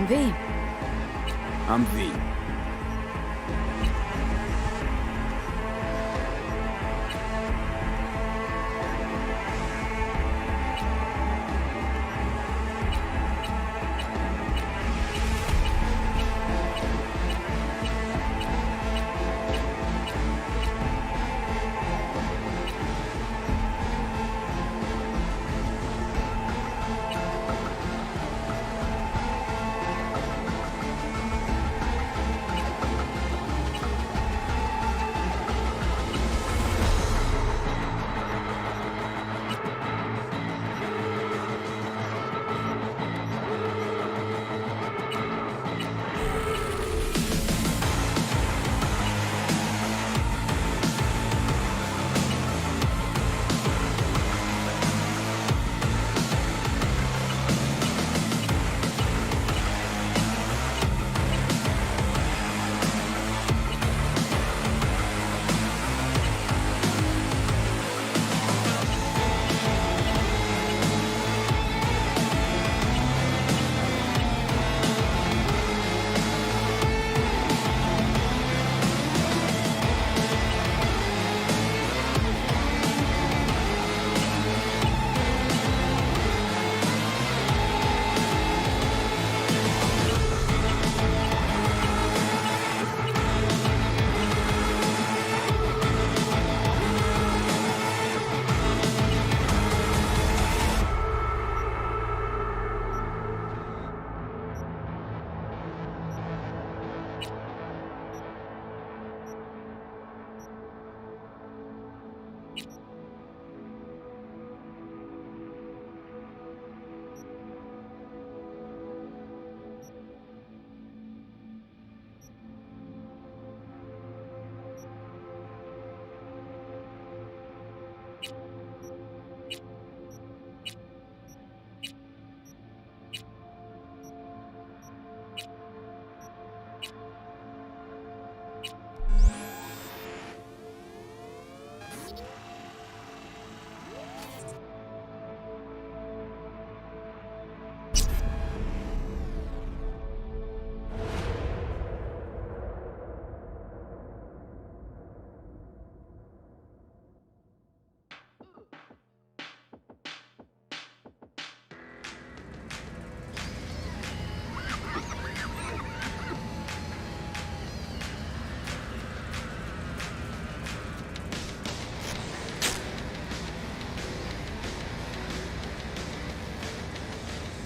V. I'm V.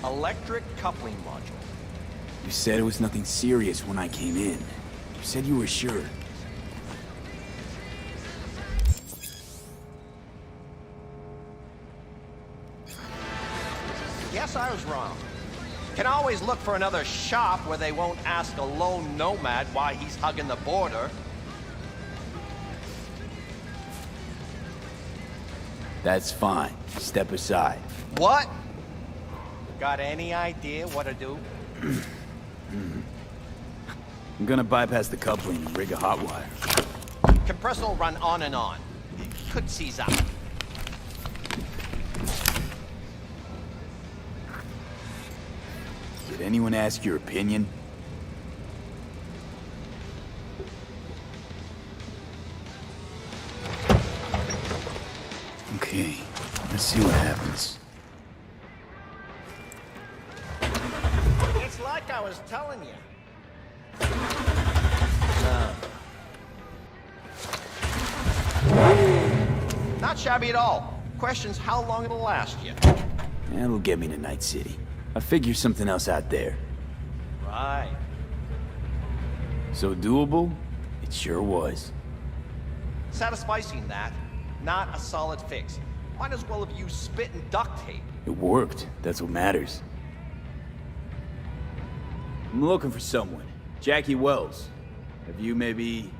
Electric coupling module. You said it was nothing serious when I came in. You said you were sure. Guess I was wrong. Can always look for another shop where they won't ask a lone nomad why he's hugging the border. That's fine. Step aside. What? Got any idea what to do? I'm gonna bypass the coupling and rig a hot wire. Compressor will run on and on. It could seize up. Did anyone ask your opinion? Okay, let's see what happens. It's like I was telling you. Not shabby at all. Question's how long it'll last you. That'll get me to Night City. I figure something else out there. Right. So doable? It sure was. Satisficing that. Not a solid fix. Might as well have used spit and duct tape. It worked. That's what matters. I'm looking for someone. Jackie Wells. Have you maybe...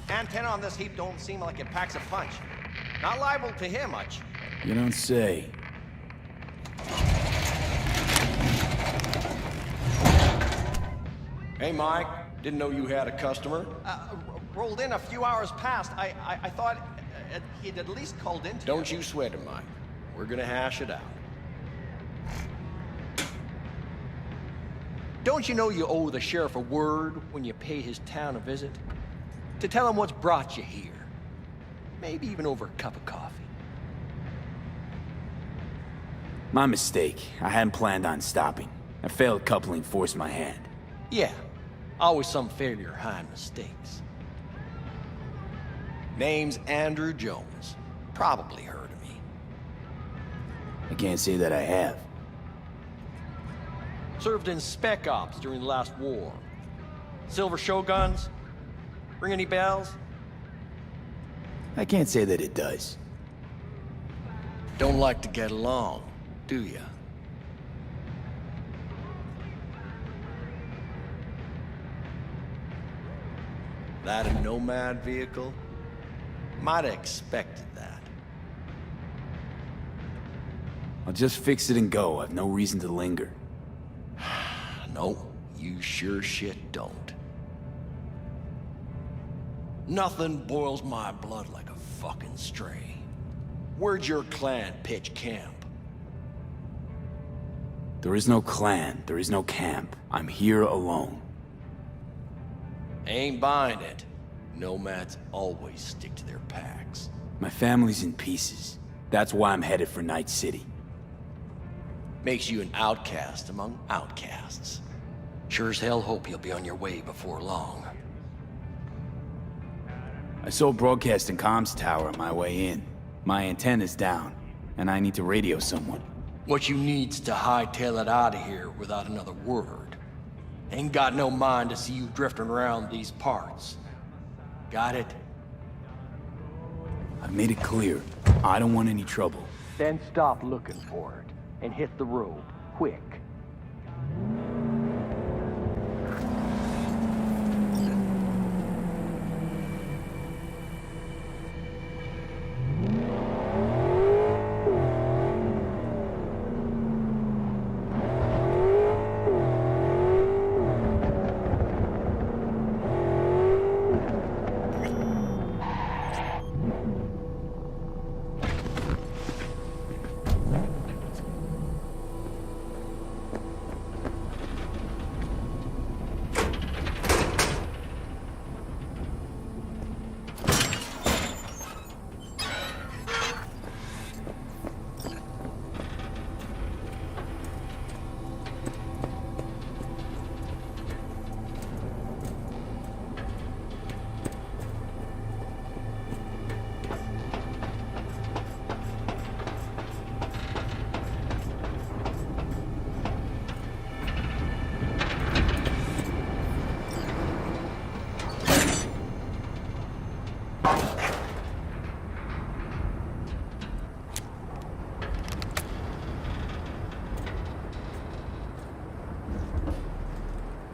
Antenna on this heap don't seem like it packs a punch. Not liable to hear much. You don't say. Hey, Mike. Didn't know you had a customer. Rolled in a few hours past. I thought he'd at least called into Don't you sweat it, Mike. We're gonna hash it out. Don't you know you owe the sheriff a word when you pay his town a visit? To tell him what's brought you here. Maybe even over a cup of coffee. My mistake. I hadn't planned on stopping. A failed coupling forced my hand. Yeah, always some failure hide mistakes. Name's Andrew Jones. Probably heard of me. I can't say that I have. Served in Spec Ops during the last war. Silver Shoguns? Ring any bells? I can't say that it does. Don't like to get along, do ya? That a Nomad vehicle? Might have expected that. I'll just fix it and go. I've no reason to linger. No, you sure shit don't. Nothing boils my blood like a fucking stray. Where'd your clan pitch camp? There is no clan. There is no camp. I'm here alone. Ain't buying it. Nomads always stick to their packs. My family's in pieces. That's why I'm headed for Night City. Makes you an outcast among outcasts. Sure as hell hope you'll be on your way before long. I saw a broadcasting comms tower on my way in. My antenna's down, and I need to radio someone. What you need's to hightail it out of here without another word. Ain't got no mind to see you drifting around these parts. Got it? I've made it clear. I don't want any trouble. Then stop looking for it, and hit the road, quick.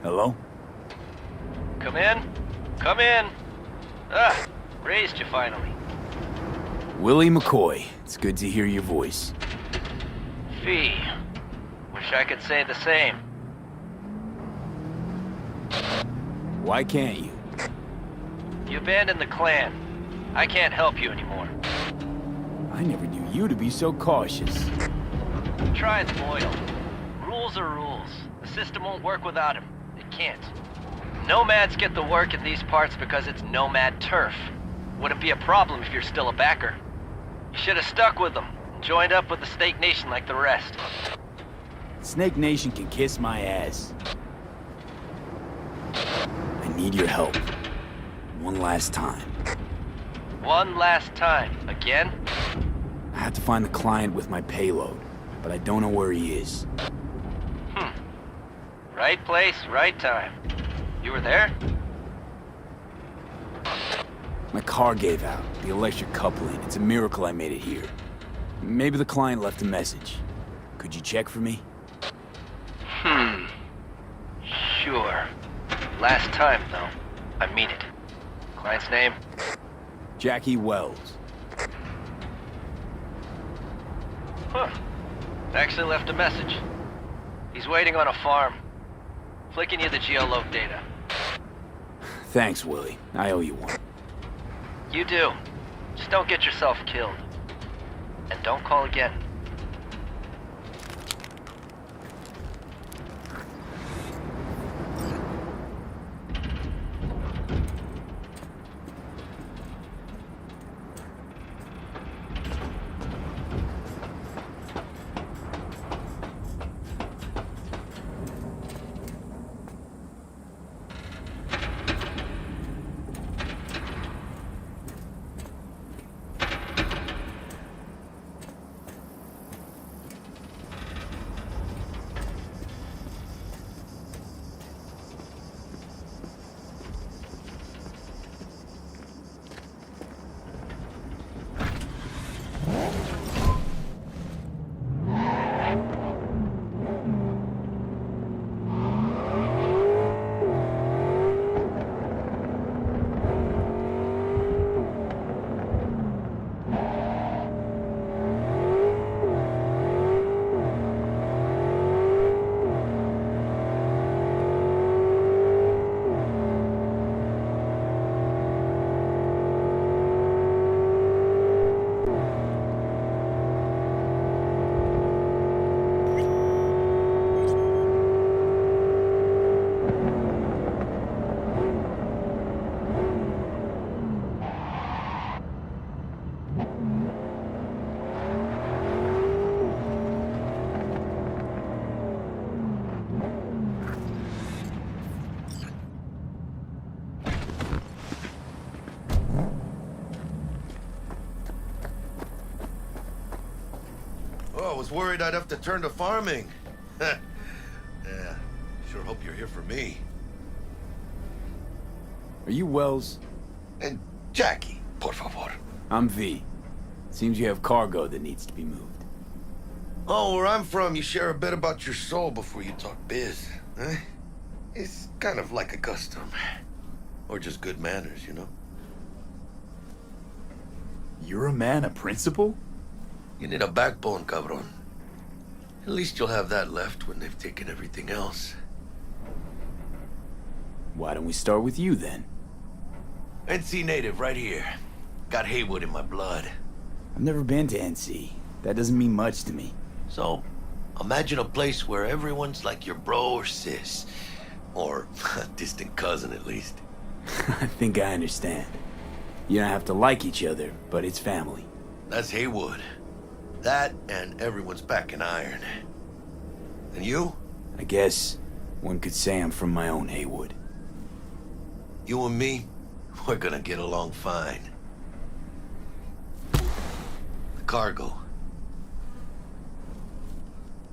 Hello? Come in. Come in. Ah, raised you finally. Willie McCoy. It's good to hear your voice. Fee. Wish I could say the same. Why can't you? You abandoned the clan. I can't help you anymore. I never knew you to be so cautious. Try as Boyle. Rules are rules. The system won't work without him. It can't. Nomads get the work in these parts because it's nomad turf. Wouldn't be a problem if you're still a backer. You should have stuck with them, and joined up with the Snake Nation like the rest. Snake Nation can kiss my ass. I need your help. One last time. One last time. Again? I have to find the client with my payload, but I don't know where he is. Right place, right time. You were there? My car gave out. The electric coupling. It's a miracle I made it here. Maybe the client left a message. Could you check for me? Sure. Last time, though. I mean it. Client's name? Jackie Wells. Huh. Actually left a message. He's waiting on a farm. Flicking you the geolog data. Thanks, Willie. I owe you one. You do. Just don't get yourself killed. And don't call again. Oh, I was worried I'd have to turn to farming. Yeah, sure hope you're here for me. Are you Wells? And Jackie, por favor. I'm V. Seems you have cargo that needs to be moved. Oh, where I'm from, you share a bit about your soul before you talk biz, eh? It's kind of like a custom. Or just good manners, you know? You're a man of principle? You need a backbone, cabron. At least you'll have that left when they've taken everything else. Why don't we start with you, then? NC native, right here. Got Haywood in my blood. I've never been to NC. That doesn't mean much to me. So, imagine a place where everyone's like your bro or sis. Or a distant cousin, at least. I think I understand. You don't have to like each other, but it's family. That's Haywood. That and everyone's back in iron. And you? I guess one could say I'm from my own Haywood. You and me, we're gonna get along fine. The cargo.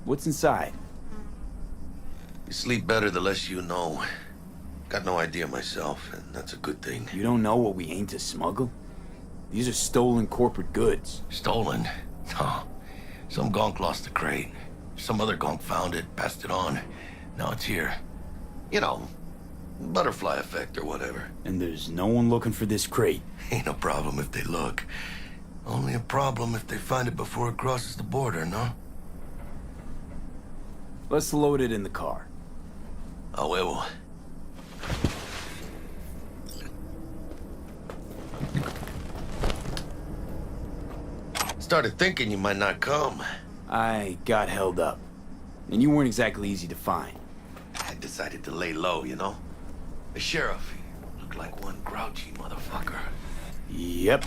What's inside? You sleep better the less you know. Got no idea myself, and that's a good thing. You don't know what we aim to smuggle? These are stolen corporate goods. Stolen? No. Some gonk lost the crate. Some other gonk found it, passed it on. Now it's here. You know, butterfly effect or whatever. And there's no one looking for this crate. Ain't a problem if they look. Only a problem if they find it before it crosses the border, no? Let's load it in the car. A huevo. Started thinking you might not come. I got held up. And you weren't exactly easy to find. I decided to lay low, you know? The sheriff looked like one grouchy motherfucker. Yep.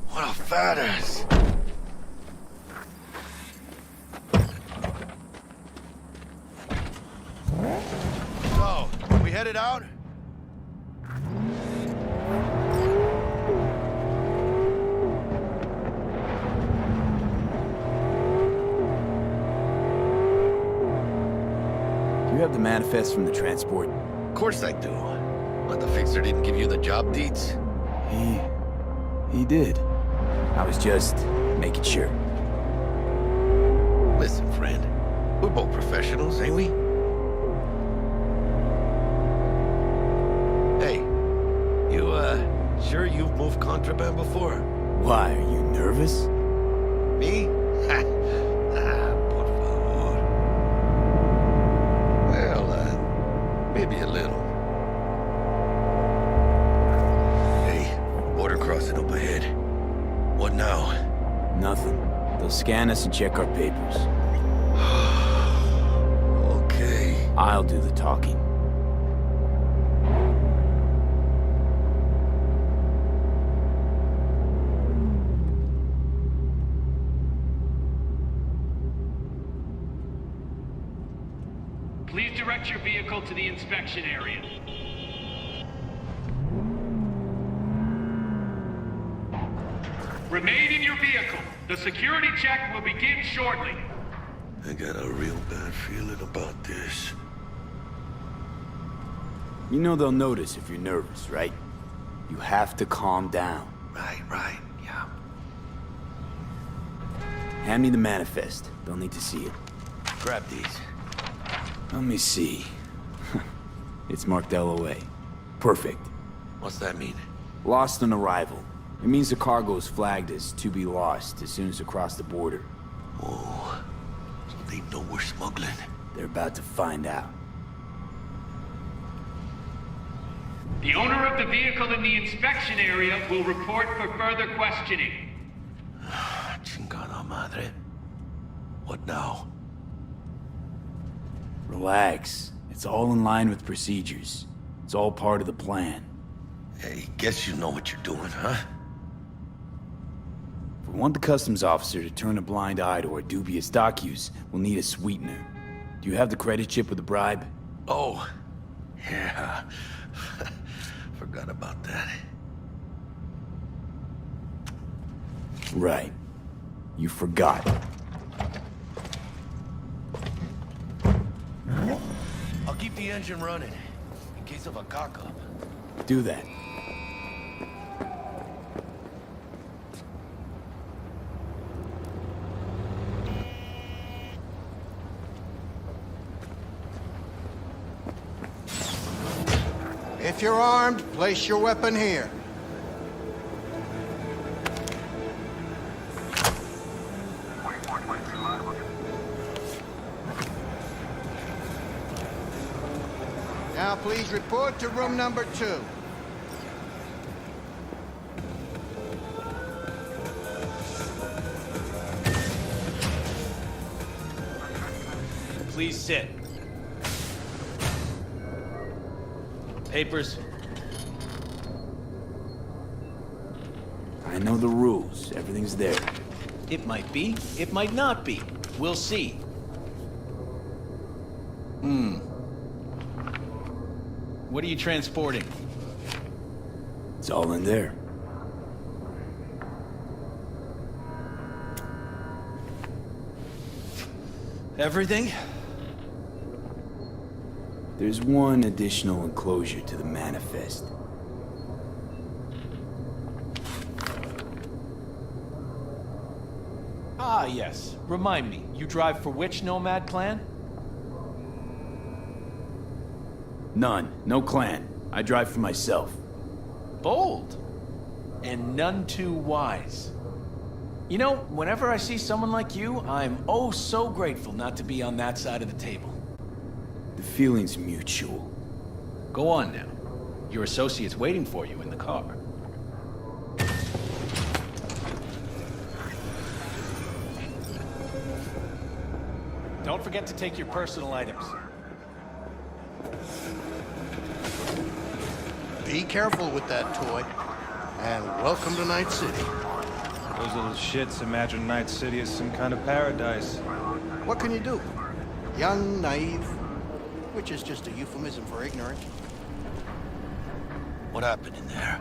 What a fat ass. So, we headed out? have the manifest from the transport? Of course I do. But the fixer didn't give you the job deeds? He did. I was just making sure. Listen, friend. We're both professionals, ain't we? Hey, you, sure you've moved contraband before? Why, are you nervous? Me? Por favor. Well, maybe a little. Hey, border crossing up ahead. What now? Nothing. They'll scan us and check our papers. Okay. I'll do the talking. Please direct your vehicle to the inspection area. Remain in your vehicle. The security check will begin shortly. I got a real bad feeling about this. You know they'll notice if you're nervous, right? You have to calm down. Right, yeah. Hand me the manifest. They'll need to see it. Grab these. Let me see. It's marked LOA. Perfect. What's that mean? Lost on arrival. It means the cargo is flagged as to be lost as soon as they cross the border. Oh, so they know we're smuggling. They're about to find out. The owner of the vehicle in the inspection area will report for further questioning. Chingada madre. What now? Relax. It's all in line with procedures. It's all part of the plan. Hey, guess you know what you're doing, huh? If we want the customs officer to turn a blind eye to our dubious docus, we'll need a sweetener. Do you have the credit chip with the bribe? Oh, yeah. Forgot about that. Right. You forgot. I'll keep the engine running, in case of a cock-up. Do that. If you're armed, place your weapon here. Now please report to room number 2. Please sit. Papers. I know the rules. Everything's there. It might be, it might not be. We'll see. What are you transporting? It's all in there. Everything? There's one additional enclosure to the manifest. Ah, yes. Remind me, you drive for which nomad clan? None. No clan. I drive for myself. Bold. And none too wise. You know, whenever I see someone like you, I'm oh so grateful not to be on that side of the table. The feeling's mutual. Go on now. Your associate's waiting for you in the car. Don't forget to take your personal items. Be careful with that toy. And welcome to Night City. Those little shits imagine Night City as some kind of paradise. What can you do? Young, naive, which is just a euphemism for ignorant. What happened in there?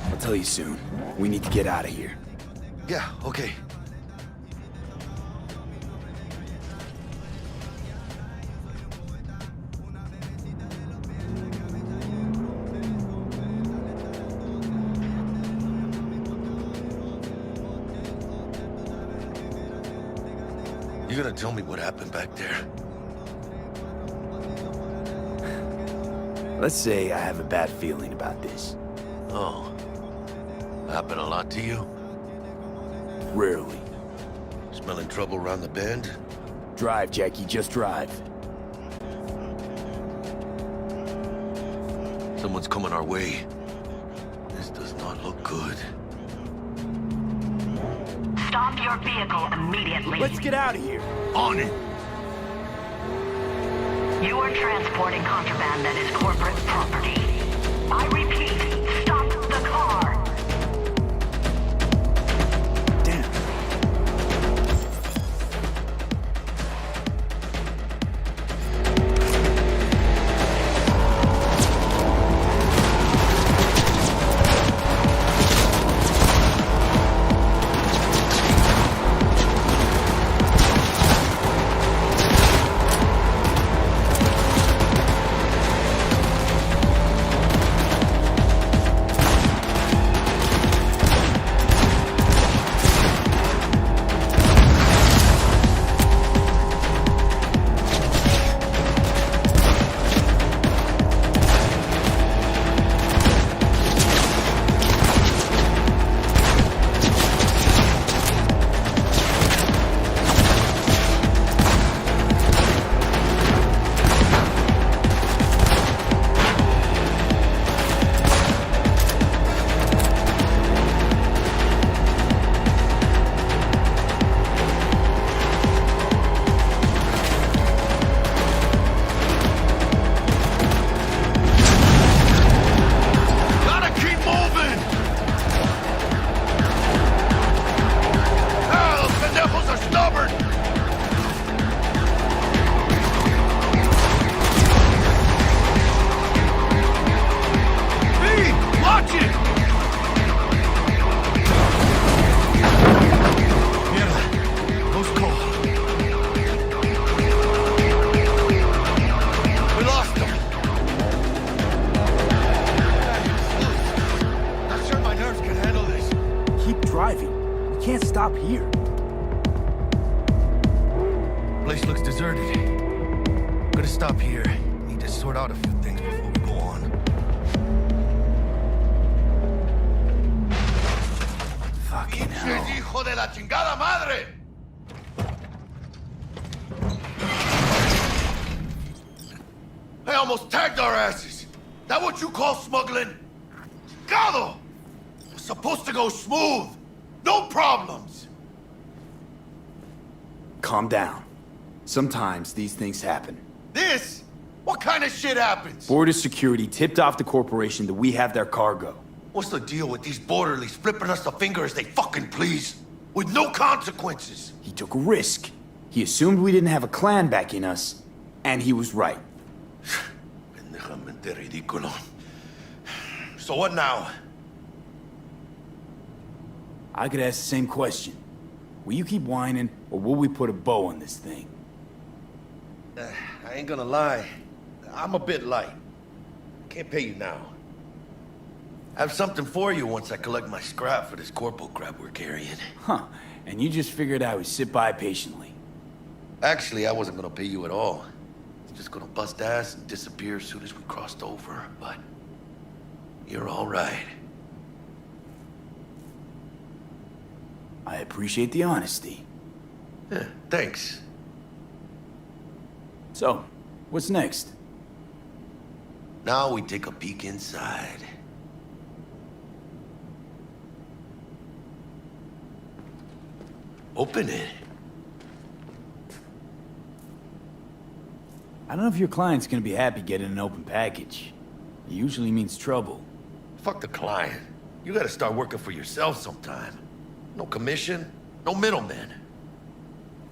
I'll tell you soon. We need to get out of here. Yeah, okay. You gonna tell me what happened back there? Let's say I have a bad feeling about this. Oh. Happened a lot to you? Rarely. Smelling trouble around the bend? Drive, Jackie, just drive. Someone's coming our way. This does not look good. Stop your vehicle immediately. Let's get out of here. On it! You are transporting contraband that is corporate property. I repeat, stop the car. Damn. Stop here. Place looks deserted. Gonna stop here. Need to sort out a few things before we go on. Fucking hell. ¡Hijo de la chingada madre! I almost tagged our asses. That what you call smuggling? Gado! It was supposed to go smooth. No problems. Calm down. Sometimes these things happen. This? What kind of shit happens? Border security tipped off the corporation that we have their cargo. What's the deal with these borderlies flipping us the finger as they fucking please? With no consequences? He took a risk. He assumed we didn't have a clan backing us, and he was right. Pendejamente ridículo. So what now? I could ask the same question. Will you keep whining, or will we put a bow on this thing? I ain't gonna lie. I'm a bit light. Can't pay you now. I have something for you once I collect my scrap for this corporal crap we're carrying. Huh. And you just figured I would sit by patiently. Actually, I wasn't gonna pay you at all. I was just gonna bust ass and disappear as soon as we crossed over, but... you're all right. I appreciate the honesty. Yeah, thanks. So, what's next? Now we take a peek inside. Open it. I don't know if your client's gonna be happy getting an open package. It usually means trouble. Fuck the client. You gotta start working for yourself sometime. No commission, no middleman.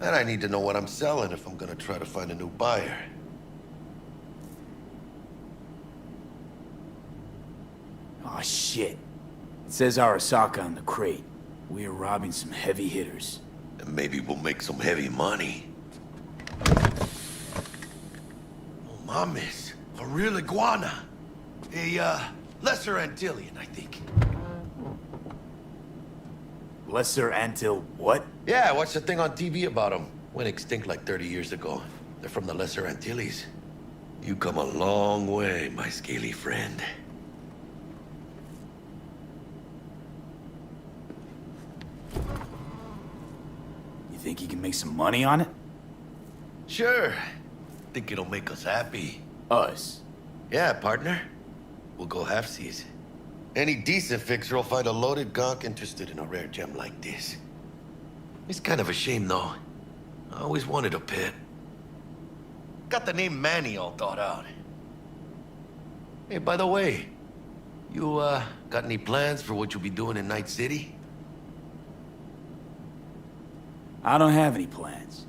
And I need to know what I'm selling if I'm gonna try to find a new buyer. Aw, shit. It says Arasaka on the crate. We are robbing some heavy hitters. And maybe we'll make some heavy money. Oh, mames. A real iguana. A, lesser Antillean, I think. Lesser Antil what? Yeah, I watched the thing on TV about him. Went extinct like 30 years ago. They're from the Lesser Antilles. You come a long way, my scaly friend. You think you can make some money on it? Sure. Think it'll make us happy. Us? Yeah, partner. We'll go halfsies. Any decent fixer will find a loaded gonk interested in a rare gem like this. It's kind of a shame, though. I always wanted a pet. Got the name Manny all thought out. Hey, by the way, you, got any plans for what you'll be doing in Night City? I don't have any plans.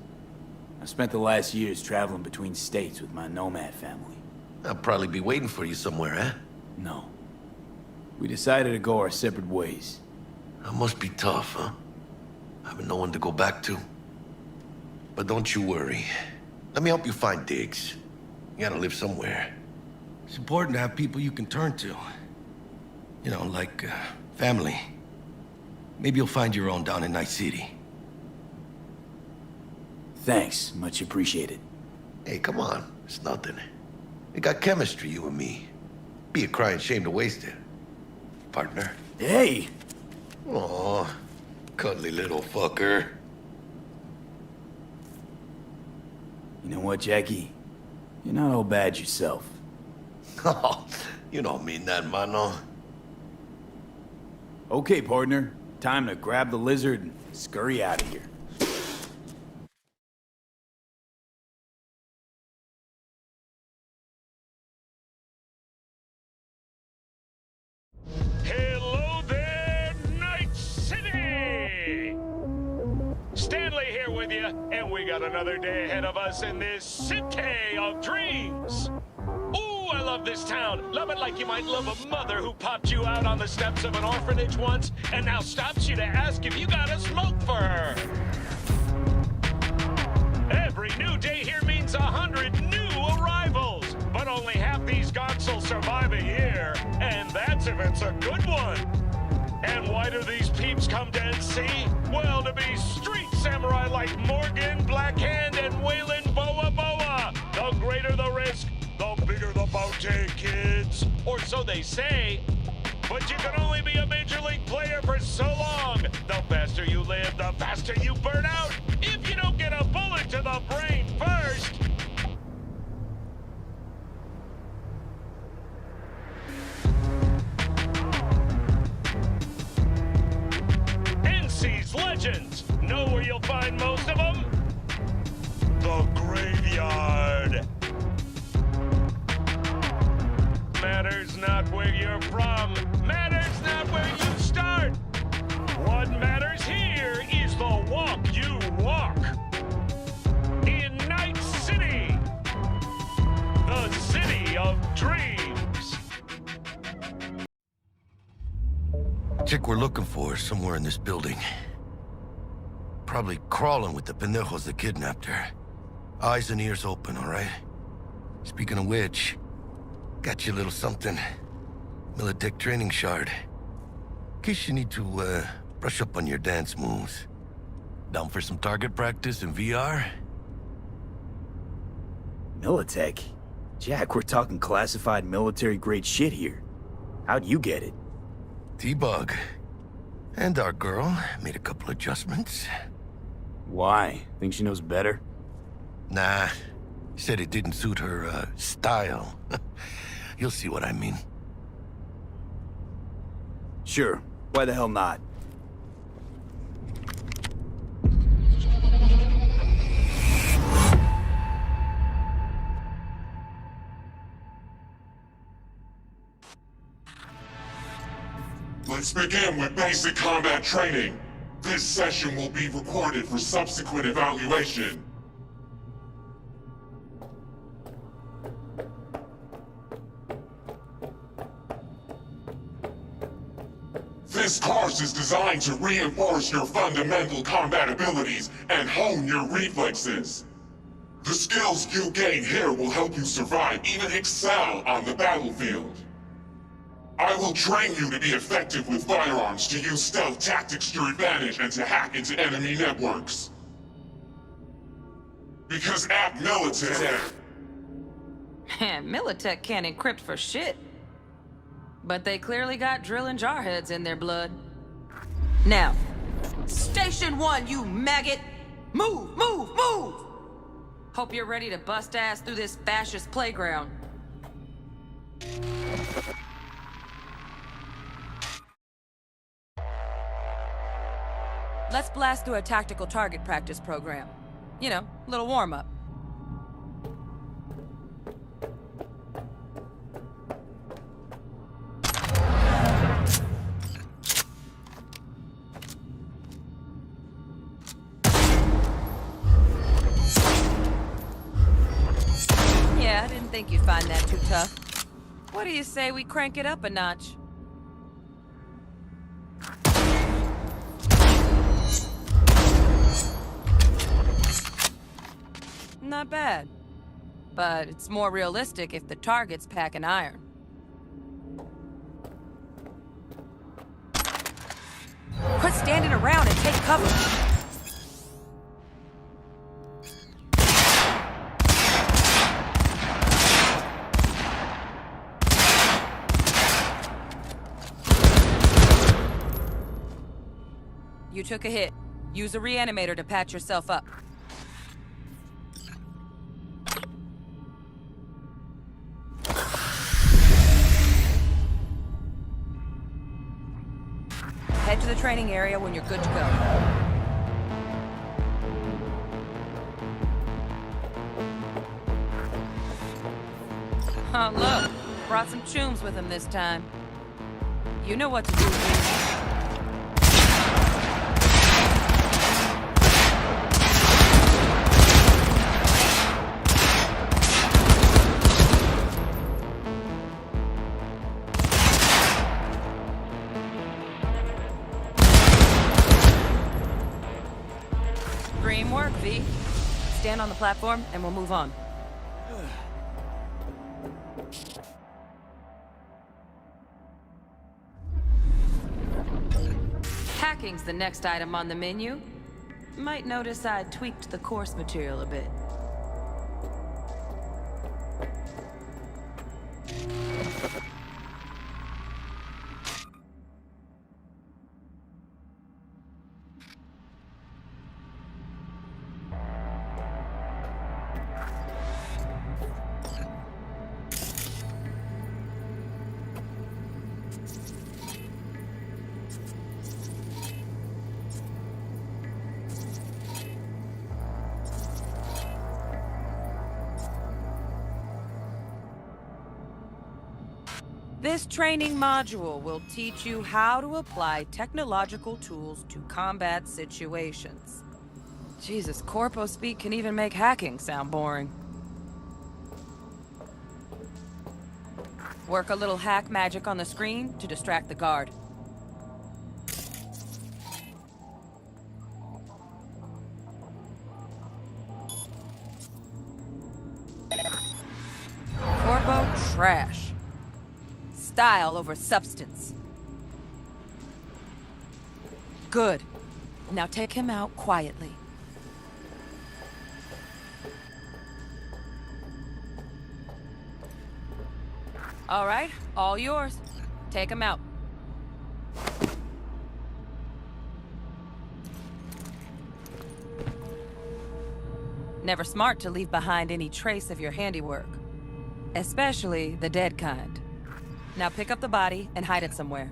I spent the last years traveling between states with my nomad family. I'll probably be waiting for you somewhere, huh? No. We decided to go our separate ways. That must be tough, huh? Having no one to go back to. But don't you worry. Let me help you find digs. You gotta live somewhere. It's important to have people you can turn to. You know, like, family. Maybe you'll find your own down in Night City. Thanks, much appreciated. Hey, come on. It's nothing. We got chemistry, you and me. Be a crying shame to waste it. Partner. Hey! Aw, cuddly little fucker. You know what, Jackie? You're not all bad yourself. Oh, you don't mean that, mano. Okay, partner. Time to grab the lizard and scurry out of here. Hello there, Night City! Stanley here with you, and we got another day ahead of us in this city of dreams. Ooh, I love this town. Love it like you might love a mother who popped you out on the steps of an orphanage once and now stops you to ask if you got a smoke for her. Every new day here means 100 new arrivals, but only half these gonks will survive a year, and that's if it's a good one. And why do these peeps come to NC? Well, to be street samurai like Morgan, Blackhand, and Waylon Boa Boa. The greater the risk, the bigger the bounty, kids. Or so they say. But you can only be a major league player for so long. The faster you live, the faster you burn out. If you don't get a bullet to the brain first. NC's legends. Know where you'll find most of them? The graveyard. Matters not where you're from. Matters not where you start. What matters here is the walk you walk. In Night City. The city of dreams. Chick we're looking for is somewhere in this building. Probably crawling with the pendejos that kidnapped her. Eyes and ears open, all right? Speaking of which, got you a little something. Militech training shard. In case you need to, brush up on your dance moves. Down for some target practice in VR? Militech? Jack, we're talking classified military-grade shit here. How'd you get it? T-Bug. And our girl made a couple adjustments. Why? Think she knows better? Nah. Said it didn't suit her, style. You'll see what I mean. Sure. Why the hell not? Let's begin with basic combat training. This session will be recorded for subsequent evaluation. This course is designed to reinforce your fundamental combat abilities and hone your reflexes. The skills you gain here will help you survive, even excel on the battlefield. I will train you to be effective with firearms, to use stealth tactics to your advantage, and to hack into enemy networks. Because App Militech... Militech can't encrypt for shit. But they clearly got drill and jarheads in their blood. Now, Station 1, you maggot! Move, move, move! Hope you're ready to bust ass through this fascist playground. Let's blast through a tactical target practice program. You know, little warm-up. Yeah, I didn't think you'd find that too tough. What do you say we crank it up a notch? Not bad. But it's more realistic if the target's packing iron. Quit standing around and take cover! You took a hit. Use a reanimator to patch yourself up. Head to the training area when you're good to go. Oh, look. Brought some chooms with him this time. You know what to do. Dream work, V. Stand on the platform and we'll move on. Hacking's the next item on the menu. Might notice I tweaked the course material a bit. This training module will teach you how to apply technological tools to combat situations. Jesus, corpo speak can even make hacking sound boring. Work a little hack magic on the screen to distract the guard. Corpo trash. Style over substance. Good. Now take him out quietly. All right, all yours. Take him out. Never smart to leave behind any trace of your handiwork. Especially the dead kind. Now pick up the body and hide it somewhere.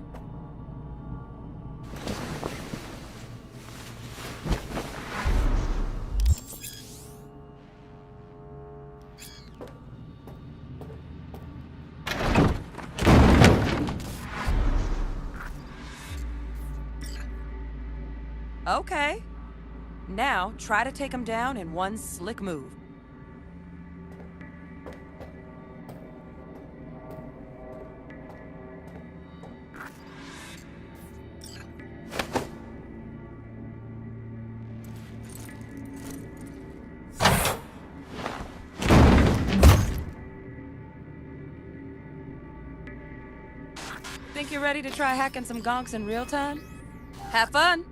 Okay. Now try to take him down in one slick move. Think you're ready to try hacking some gonks in real time? Have fun!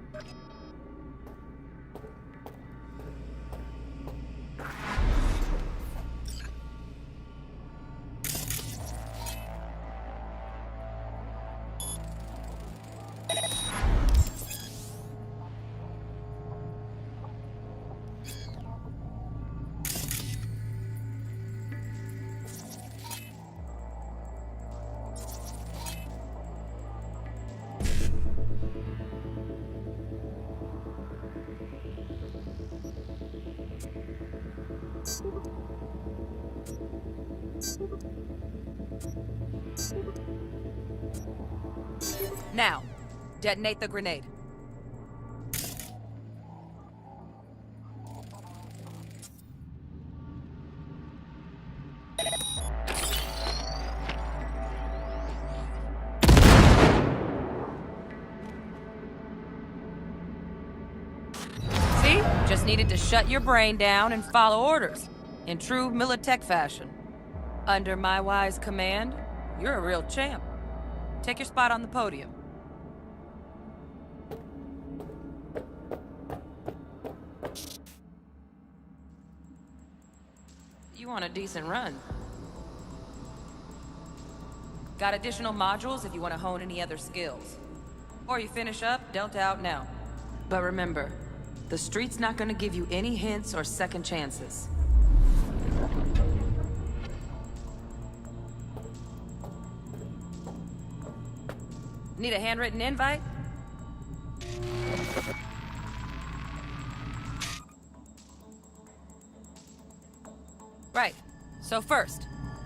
Now, detonate the grenade. See? Just needed to shut your brain down and follow orders. In true Militech fashion. Under my wise command, you're a real champ. Take your spot on the podium. You want a decent run. Got additional modules if you want to hone any other skills. Or you finish up, Delta out now. But remember, the street's not gonna give you any hints or second chances. Need a handwritten invite? Right. So first,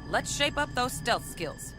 let's shape up those stealth skills.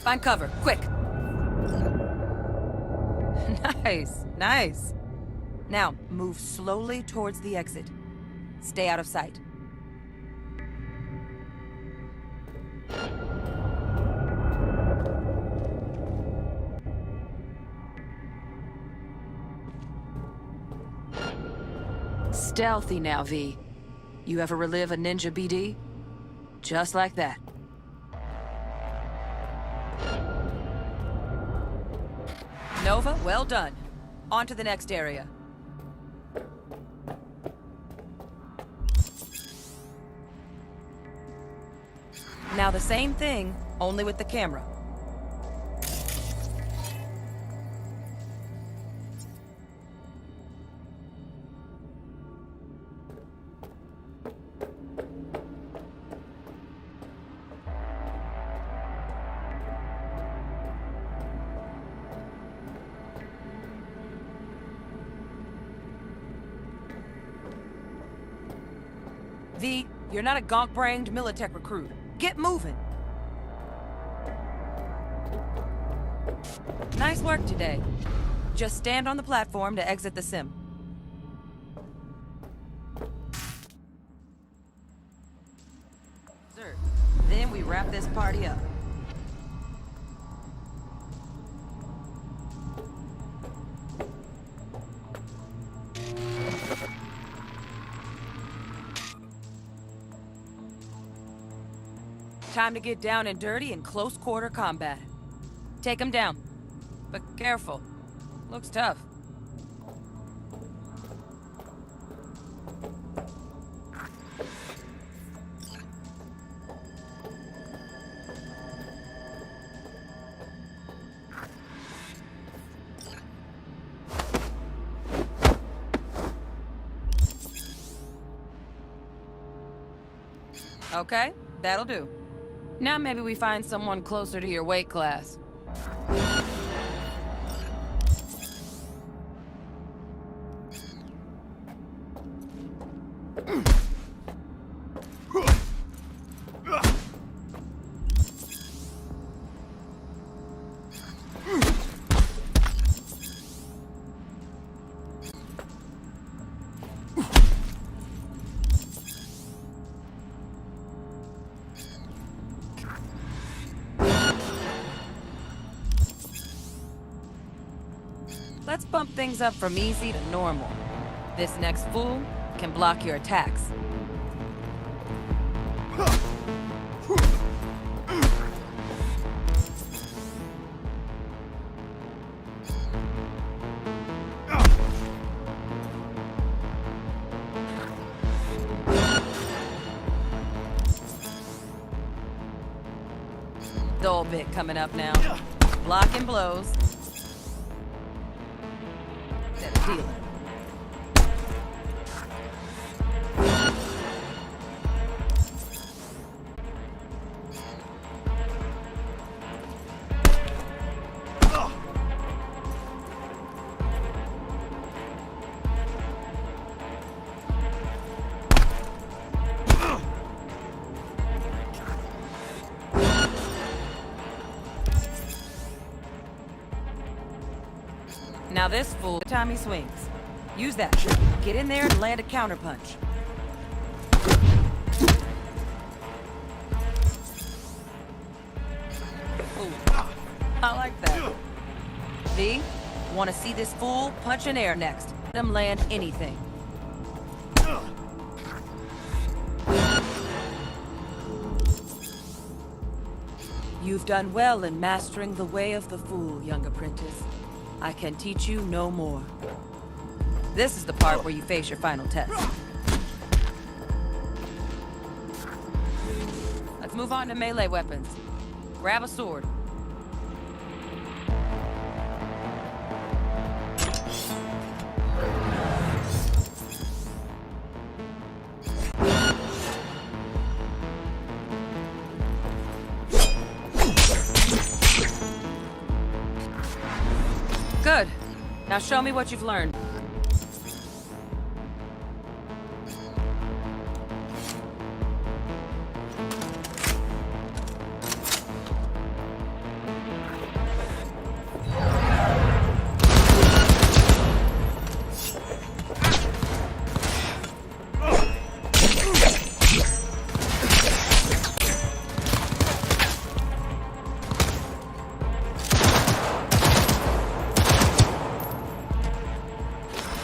Find cover, quick. Nice, nice. Now, move slowly towards the exit. Stay out of sight. Stealthy now, V. You ever relive a ninja BD? Just like that. Nova, well done. On to the next area. Now the same thing, only with the camera. V, you're not a gonk-brained Militech recruit. Get moving. Nice work today. Just stand on the platform to exit the sim. Sir, then we wrap this party up. Time to get down and dirty in close quarter combat. Take him down. But careful. Looks tough. Okay, that'll do. Now maybe we find someone closer to your weight class. Let's bump things up from easy to normal. This next fool can block your attacks. dull bit coming up now. Blocking blows. That dealer. Now this fool, time he swings. Use that. Get in there and land a counterpunch. Ooh, I like that. V, want to see this fool punch in air next. Let him land anything. You've done well in mastering the way of the fool, young apprentice. I can teach you no more. This is the part where you face your final test. Let's move on to melee weapons. Grab a sword. Good. Now show me what you've learned.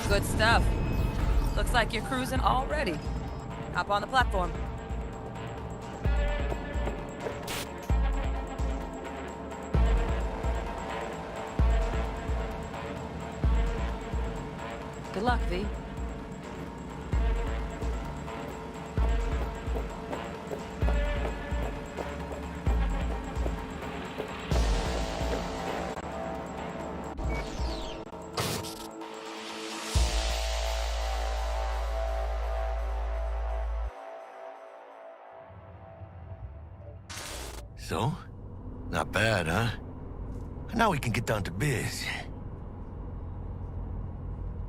Good stuff. Looks like you're cruising already. Hop on the platform. Good luck, V. So? Not bad, huh? Now we can get down to biz.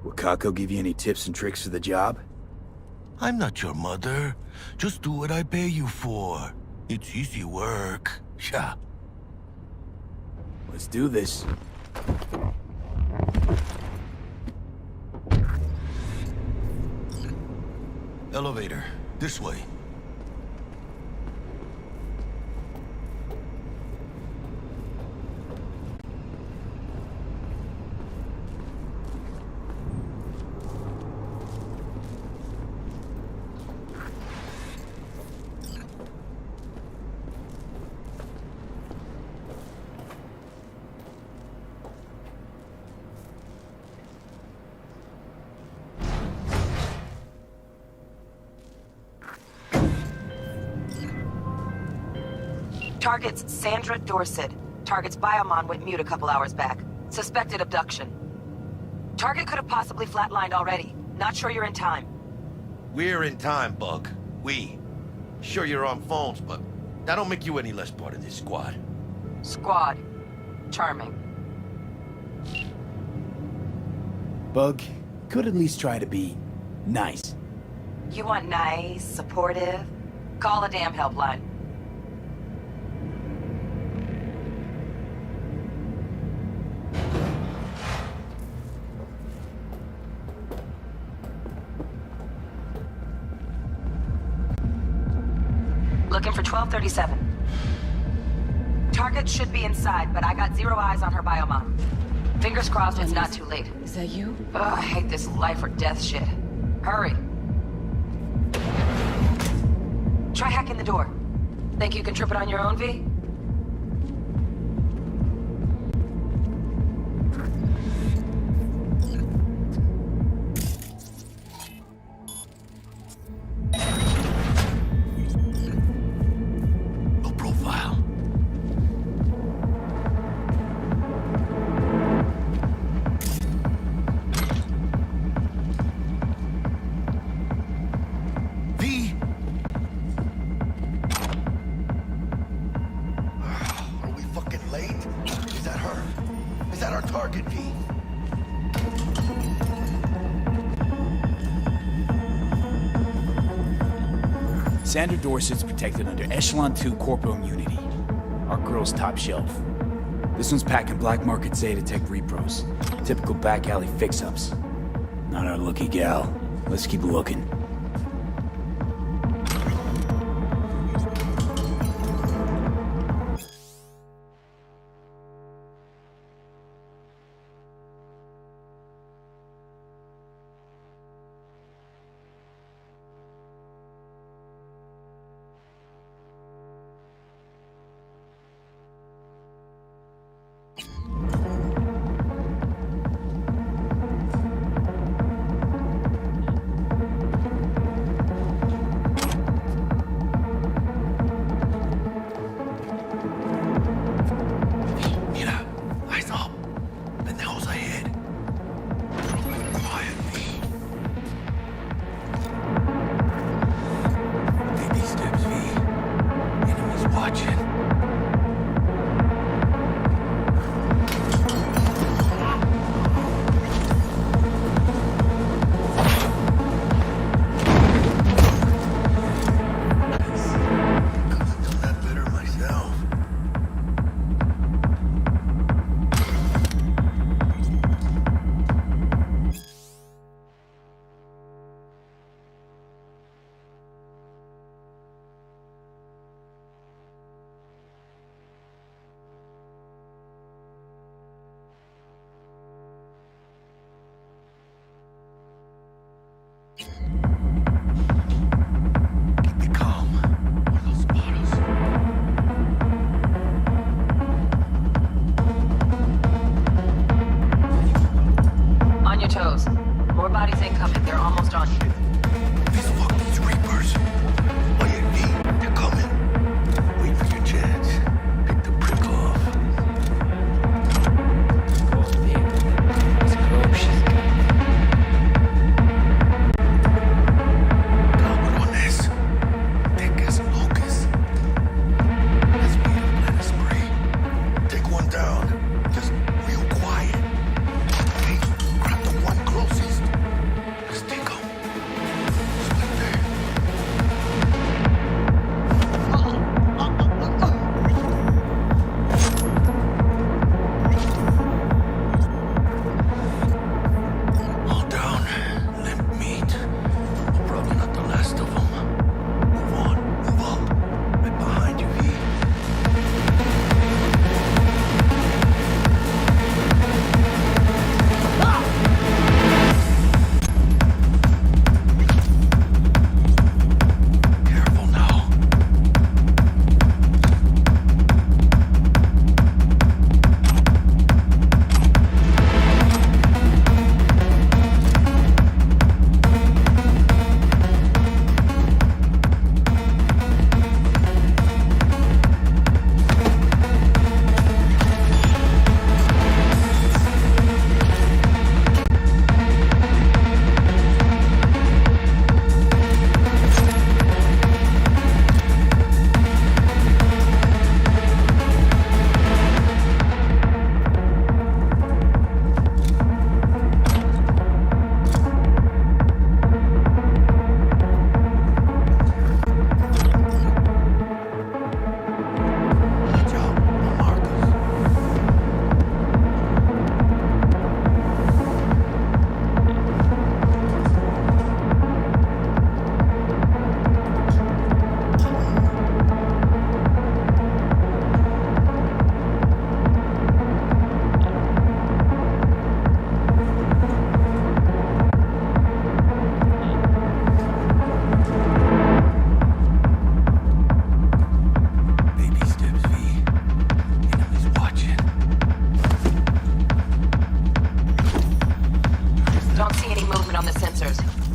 Will Kako give you any tips and tricks for the job? I'm not your mother. Just do what I pay you for. It's easy work. Yeah. Let's do this. Elevator. This way. Target's Sandra Dorset. Target's biomon went mute a couple hours back. Suspected abduction. Target could have possibly flatlined already. Not sure you're in time. We're in time, Bug. We. Sure you're on phones, but that don't make you any less part of this squad. Squad. Charming. Bug, could at least try to be nice. You want nice, supportive? Call a damn helpline. Looking for 1237. Target should be inside, but I got 0 eyes on her biomon. Fingers crossed it's not too late. Is that you? Ugh, I hate this life or death shit. Hurry. Try hacking the door. Think you can trip it on your own, V? Is that our target, V? Sandra Dorset's protected under Echelon 2 corporal immunity. Our girl's top shelf. This one's packing black market Zeta Tech repros. Typical back alley fix-ups. Not our lucky gal. Let's keep looking.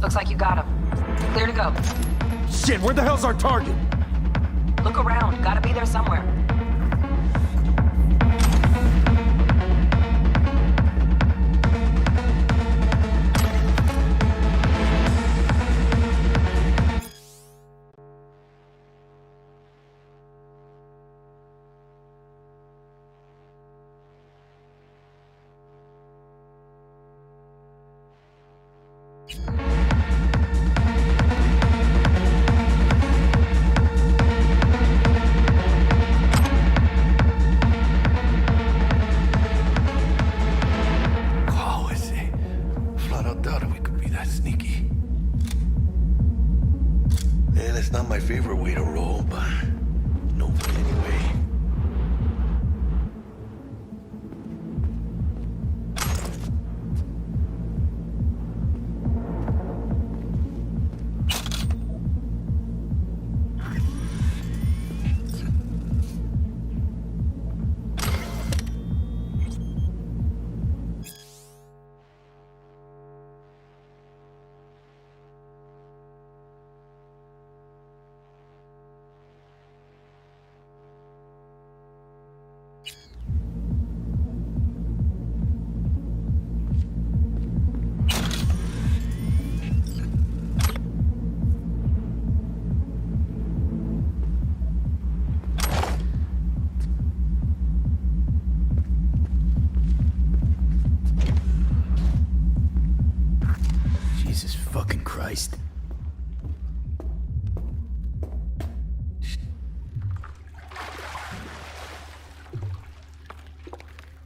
Looks like you got him. Clear to go. Shit, where the hell's our target? Look around. Gotta be there somewhere.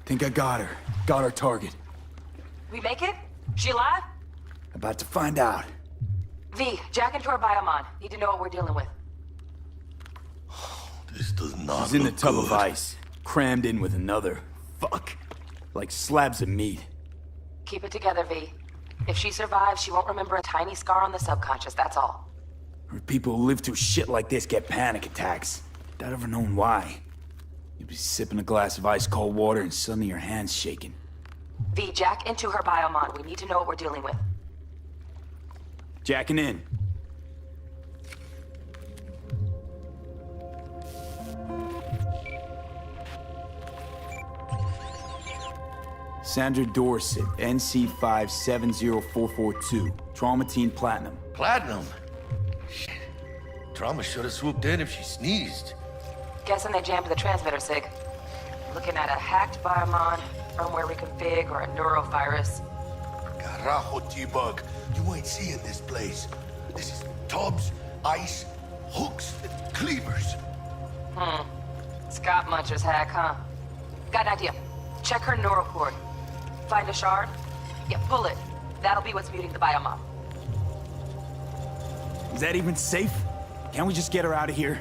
Think I got her. Got our target. We make it? She alive? About to find out. V, jack into her biomon. Need to know what we're dealing with. This does not She's in the look tub good. of ice, crammed in with another. Fuck. Like slabs of meat. Keep it together, V. If she survives, she won't remember a tiny scar on the subconscious, that's all. Or people who live through shit like this get panic attacks. Without ever knowing why. You'd be sipping a glass of ice-cold water and suddenly your hand's shaking. V, jack into her biomon. We need to know what we're dealing with. Jacking in. Sandra Dorset, NC570442. Traumatine Platinum. Platinum? Shit. Trauma should have swooped in if she sneezed. Guessing they jammed the transmitter, Sig. Looking at a hacked biomon, firmware reconfig, or a neurovirus. Carajo, T-Bug. You ain't seeing this place. This is tubs, ice, hooks, and cleavers. Scott Muncher's hack, huh? Got an idea. Check her neural cord. Find a shard? Yeah, pull it. That'll be what's muting the biomon. Is that even safe? Can't we just get her out of here?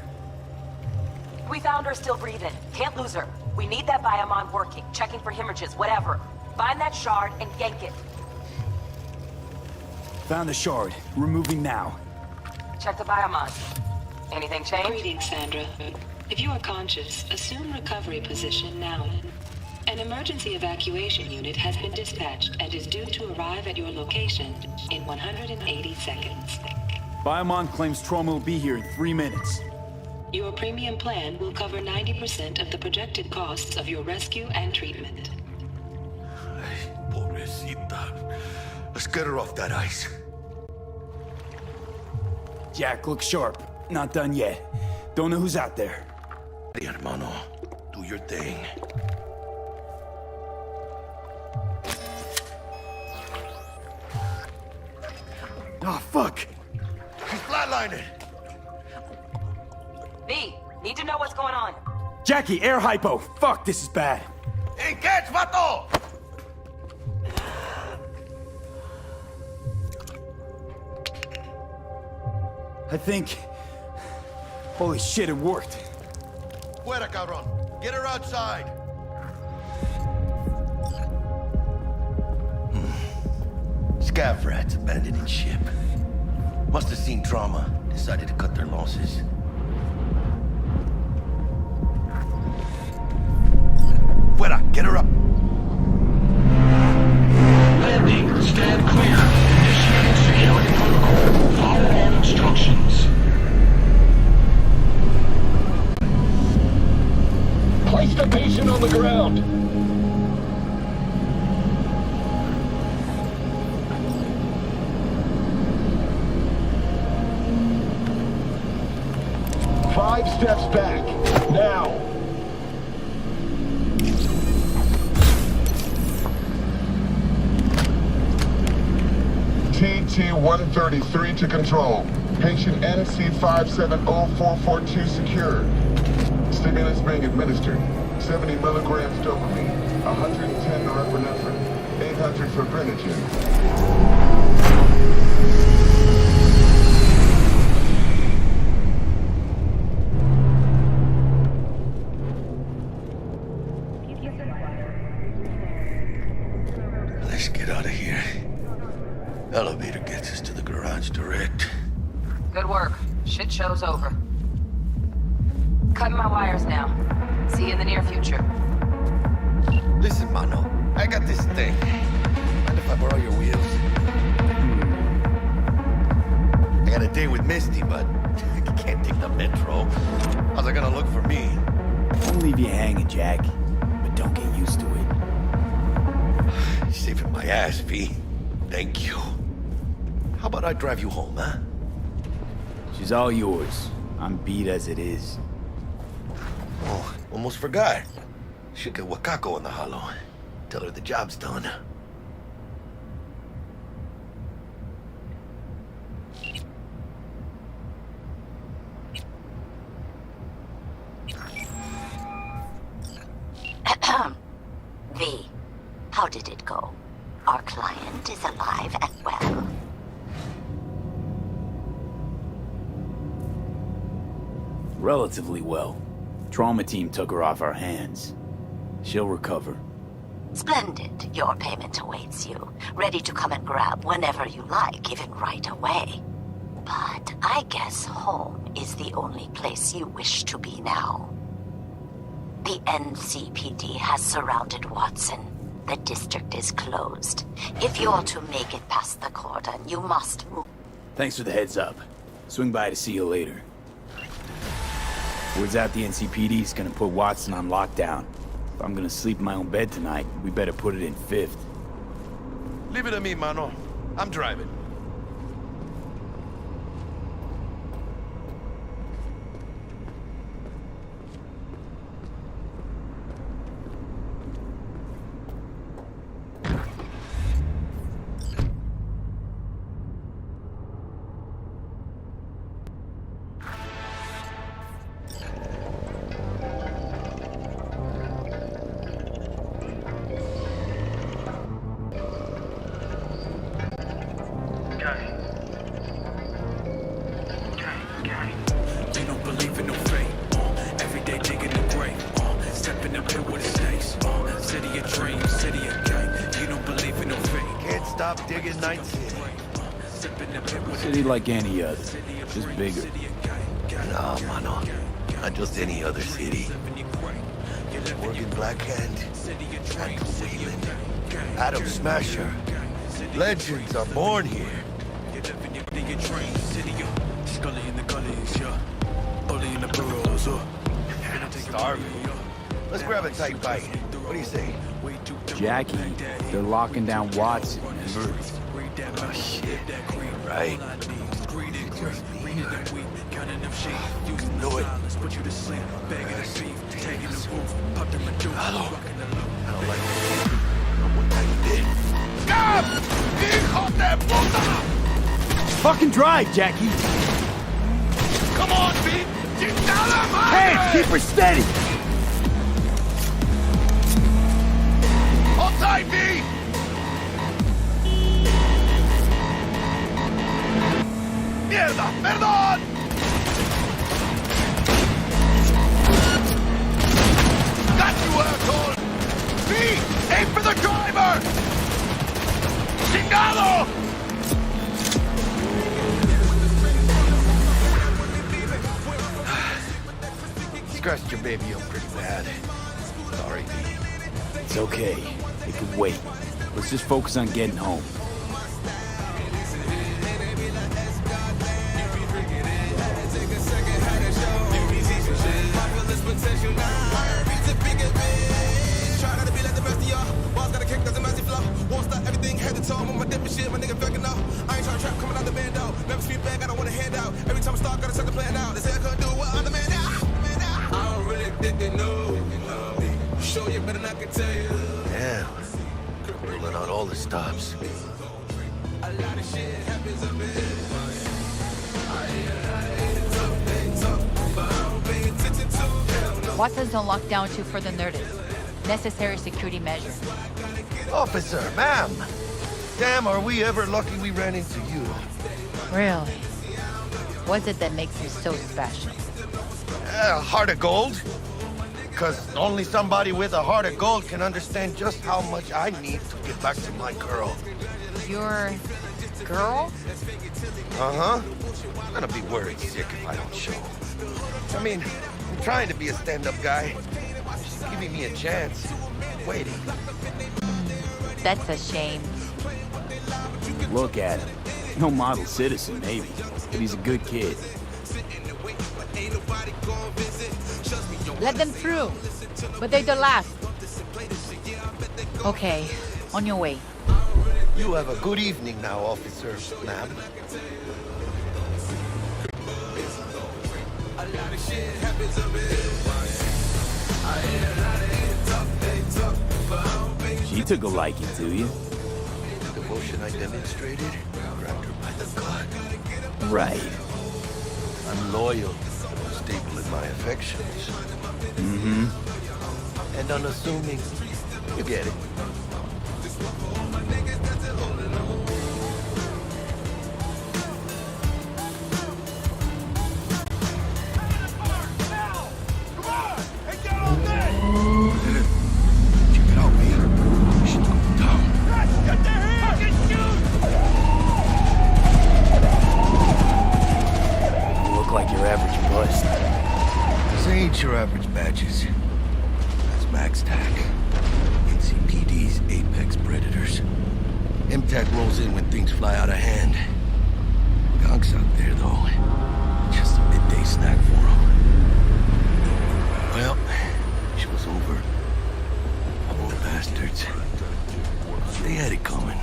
We found her still breathing. Can't lose her. We need that biomon working, checking for hemorrhages, whatever. Find that shard and yank it. Found the shard. We're moving now. Check the biomon. Anything change? Greetings, Sandra. If you are conscious, assume recovery position now. An emergency evacuation unit has been dispatched and is due to arrive at your location in 180 seconds. Biomon claims trauma will be here in 3 minutes. Your premium plan will cover 90% of the projected costs of your rescue and treatment. Pobrecita. Let's get her off that ice. Jack, look sharp. Not done yet. Don't know who's out there. Hey, hermano. Do your thing. Oh, fuck! She's flatlining. V, need to know what's going on. Jackie, air hypo! Fuck, this is bad. Hey, catch, vato! I think... Holy shit, it worked. Fuera, cabrón. Get her outside. Scav rats abandoning ship. Must have seen trauma. Decided to cut their losses. Fuera, get her up. Landing, stand clear. Initiating security protocol. Follow all instructions. Place the patient on the ground. Five steps back. Now. TT-133 to control. Patient NC570442 secured. Stimulants being administered. 70 milligrams dopamine, 110 norepinephrine, 800 fibrinogen. Let's get out of here. Elevator gets us to the garage direct. Good work. Shit show's over. Cutting my wires now. See you in the near future. Listen, mano. I got this thing. Mind if I borrow your wheels? I got a date with Misty, but I can't take the metro. How's it gonna look for me? Won't leave you hanging, Jack. But don't get used to it. You're saving my ass, V. Thank you. How about I drive you home, huh? She's all yours. I'm beat as it is. Oh, almost forgot. Should get Wakako in the hollow. Tell her the job's done. V, how did it go? Our client is alive and well. Relatively well. Trauma team took her off our hands. She'll recover. Splendid. Your payment awaits you. Ready to come and grab whenever you like, even right away. But I guess home is the only place you wish to be now. The NCPD has surrounded Watson. The district is closed. If you're to make it past the cordon, you must move. Thanks for the heads up. Swing by to see you later. Word's out the NCPD's gonna put Watson on lockdown. If I'm gonna sleep in my own bed tonight, we better put it in 5th. Leave it to me, mano. I'm driving. City like any other, just bigger. Nah, mano. Not just any other city. Morgan Blackhand, Andrew Wayland, Adam Smasher. Legends are born here. Starving. Let's grab a tight bite. What do you say? Jackie, they're locking down Watson, remember? Oh, shit. Right. You know it. Hello. I don't like what you did. Stop! Hijo de puta! Fucking drive, Jackie! Come on, Pete! Hey, keep her steady! Hold tight, V! ¡Mierda! ¡Perdón! Got you, asshole! V! Aim for the driver! ¡Chingado! Scratched your baby up pretty bad. Sorry, V. It's okay. It can wait. Let's just focus on getting home. Yeah, rolling out all the stops. Watson's on lockdown to further notice. Necessary security measure. Officer, ma'am! Damn, are we ever lucky we ran into you. Really? What's it that makes you so special? Heart of gold. Because only somebody with a heart of gold can understand just how much I need to get back to my girl. Your girl? Uh-huh. I'm gonna be worried sick if I don't show. I mean, I'm trying to be a stand-up guy. She's giving me a chance. Waiting. That's a shame. Look at him. No model citizen, maybe. But he's a good kid. Let them through. But they're the last. Okay, on your way. You have a good evening now, officer, ma'am. She took a liking to you. The devotion I demonstrated grabbed her by the gut. Right. I'm loyal, stable in my affections. Mm-hmm. And unassuming. You get it. Your average badges. That's max tac. NCPD's apex predators. MTAC rolls in when things fly out of hand. Gonks out there, though. Just a midday snack for them. Well, show's over. Poor bastards. They had it coming.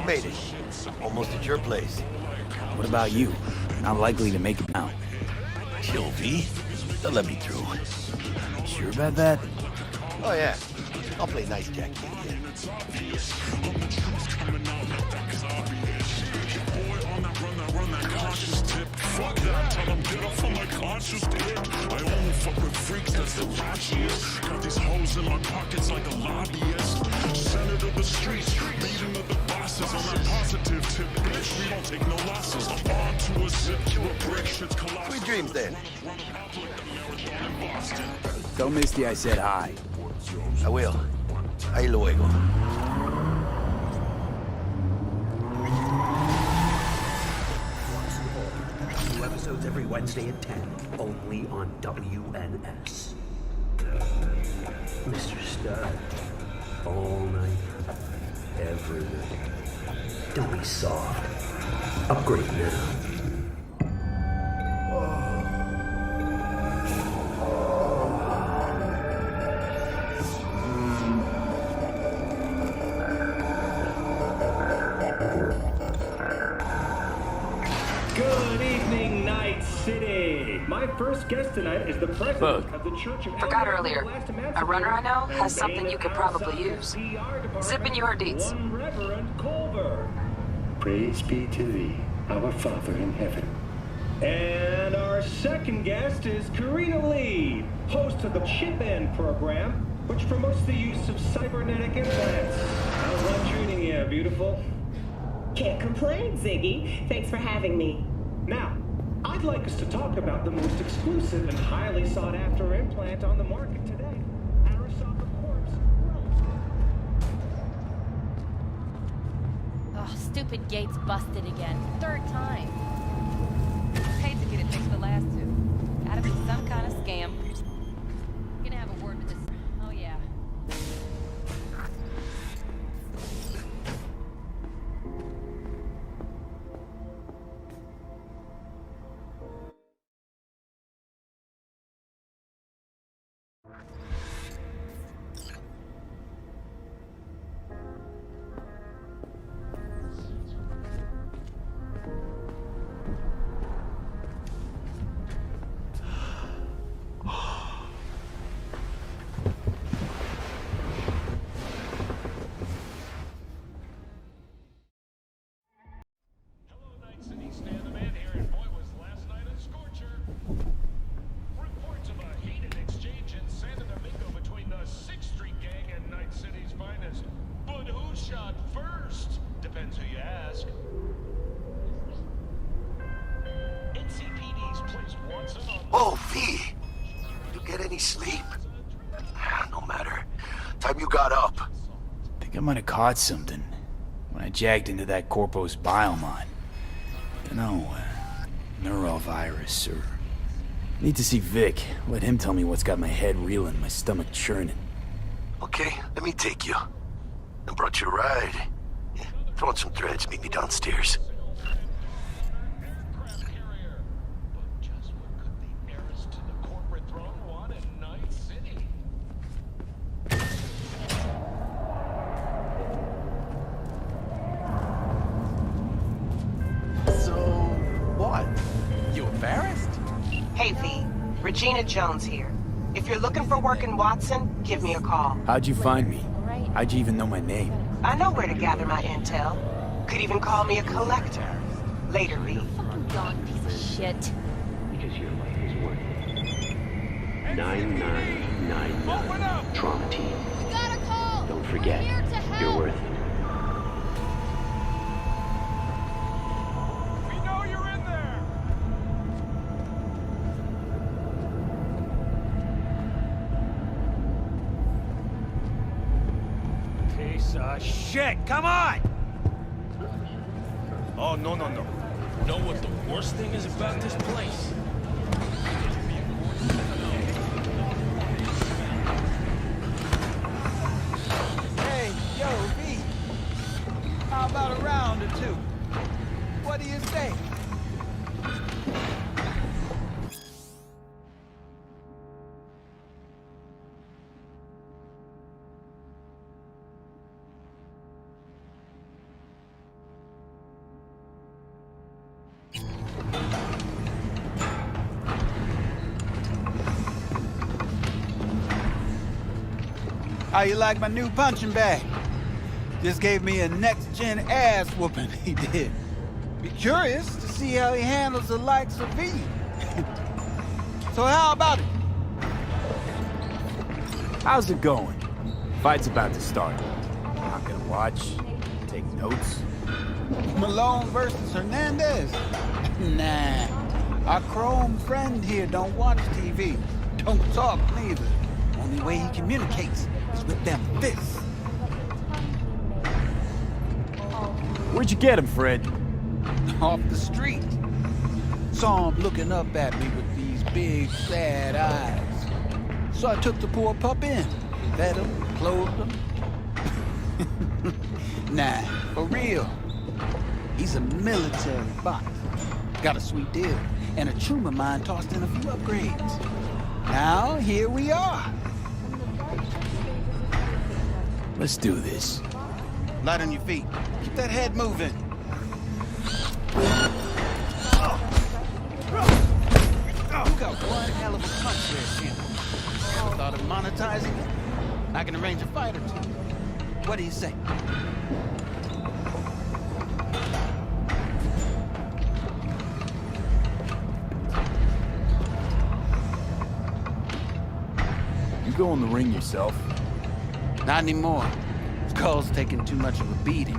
Made it. Almost at your place. What about you? Not likely to make it out. Chill, V. They'll let me through. Sure about that? Oh, yeah. I'll play nice Jack King here. Fuck that, tell them get off on my conscious dick. I only fuck with freaks, that's the ratchiest. Got these hoes in my pockets like a lobbyist. Senate of the streets, leading of the bosses. On that positive tip, bitch, we don't take no losses. I'm on to a zip, kill a brick, shit's colossal. Sweet dreams then. Tell Misty I said hi. I will. Ahí luego. New episodes every Wednesday at 10, only on WNS. Mr. Stud, all night, every night. Don't be soft. Upgrade now. Good evening, Night City. My first guest tonight is the president of the Church of... Forgot earlier. A runner I know has something you could probably use. Zip in your deeds. Reverend Culver. Praise be to thee, our Father in heaven. And our second guest is Karina Lee, host of the Chip In program, which promotes the use of cybernetic implants. How's life treating you, beautiful? Can't complain, Ziggy. Thanks for having me. Now, I'd like us to talk about the most exclusive and highly sought-after implant on the market today. Arasaka Corpse. Oh, stupid gate's busted again. Third time. Paid to get it fixed the last two. Gotta be some kind of scam. Gonna have a word with this. Oh, yeah. Oh, V! You get any sleep? No matter. Time you got up. Think I might have caught something when I jagged into that Corpo's biomon. Dunno, neurovirus or... Need to see Vic. Let him tell me what's got my head reeling, my stomach churning. Okay, let me take you. I brought you a ride. Yeah, throw on some threads, meet me downstairs. You embarrassed? Hey, V. Regina Jones here. If you're looking for work in Watson, give me a call. How'd you find me? How'd you even know my name? I know where to gather my intel. Could even call me a collector. Later, V. Dog piece of shit. Because your life is worth it. 9999 Trauma Team. We got a call! Don't forget, We're here to help. you're worth it. We know you're in there! Piece of shit! Come on! Oh, no. Know what the worst thing is about this place? Hey, yo, V. How about a round or two? What do you say? How you like my new punching bag? Just gave me a next-gen ass whooping, he did. Be curious to see how he handles the likes of V. So how about it? How's it going? Fight's about to start. Not gonna watch, take notes. Malone versus Hernandez? Nah. Our chrome friend here don't watch TV. Don't talk neither. Only way he communicates is with them fists. Where'd you get him, Fred? Off the street. Saw him looking up at me with these big, sad eyes. So I took the poor pup in. Fed him, clothed him. Nah, for real. He's a military bot. Got a sweet deal, and a chum of mine tossed in a few upgrades. Now, here we are. Let's do this. Light on your feet. Keep that head moving. You got one hell of a punch there, Jim. Ever thought of monetizing it? I can arrange a fight or two. What do you say? You go in the ring yourself. Not anymore. Skull's taking too much of a beating.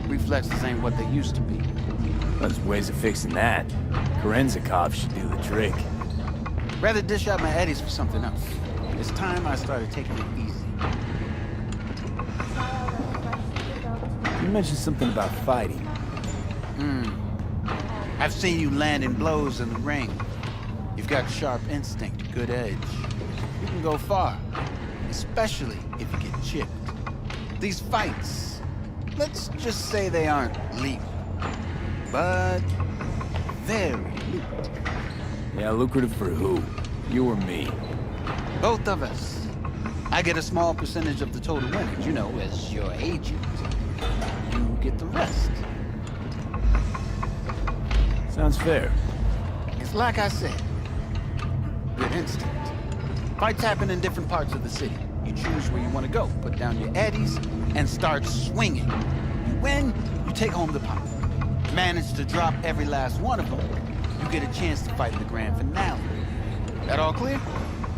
Reflexes ain't what they used to be. There's ways of fixing that. Korenzikov should do the trick. Rather dish out my eddies for something else. It's time I started taking it easy. You mentioned something about fighting. I've seen you landing blows in the ring. You've got sharp instinct, good edge. You can go far, especially if you get chipped. These fights, let's just say they aren't lethal, but very lucrative. Yeah, lucrative for who? You or me? Both of us. I get a small percentage of the total winnings, you know, as your agent. You get the rest. Sounds fair. It's like I said, good instinct. Fights happen in different parts of the city. You choose where you want to go, put down your eddies, and start swinging. You win, you take home the pot. Manage to drop every last one of them, you get a chance to fight in the grand finale. That all clear?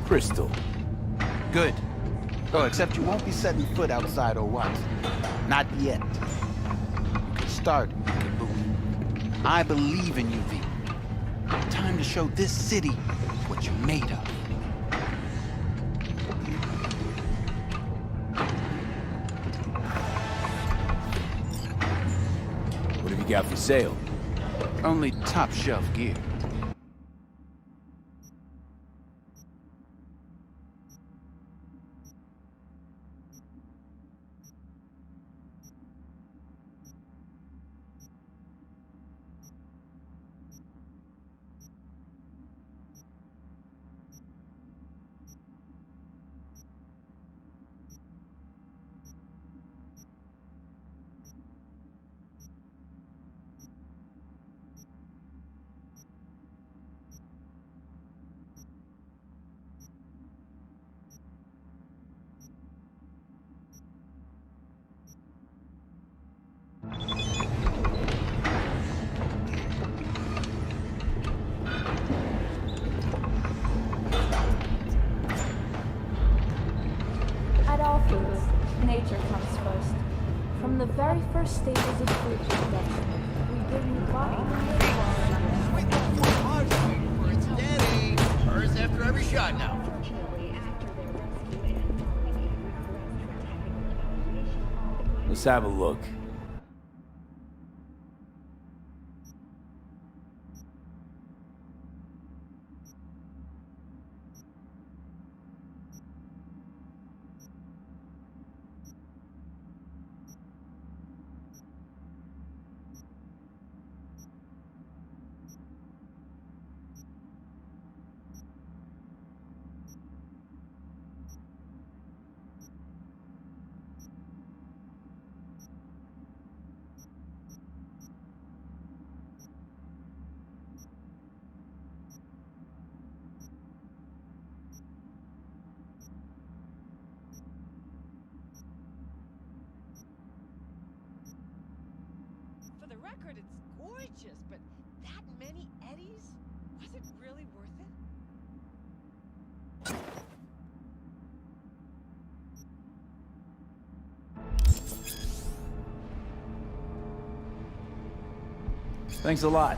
Crystal. Good. Oh, except you won't be setting foot outside or what? Not yet. You can start, you can move. I believe in you, V. Time to show this city what you're made of. What have you got for sale? Only top shelf gear. the very first stages of food production, we give you body. It's steady. Hers after every shot now. Let's have a look. For the record, it's gorgeous, but that many eddies? Was it really worth it? Thanks a lot.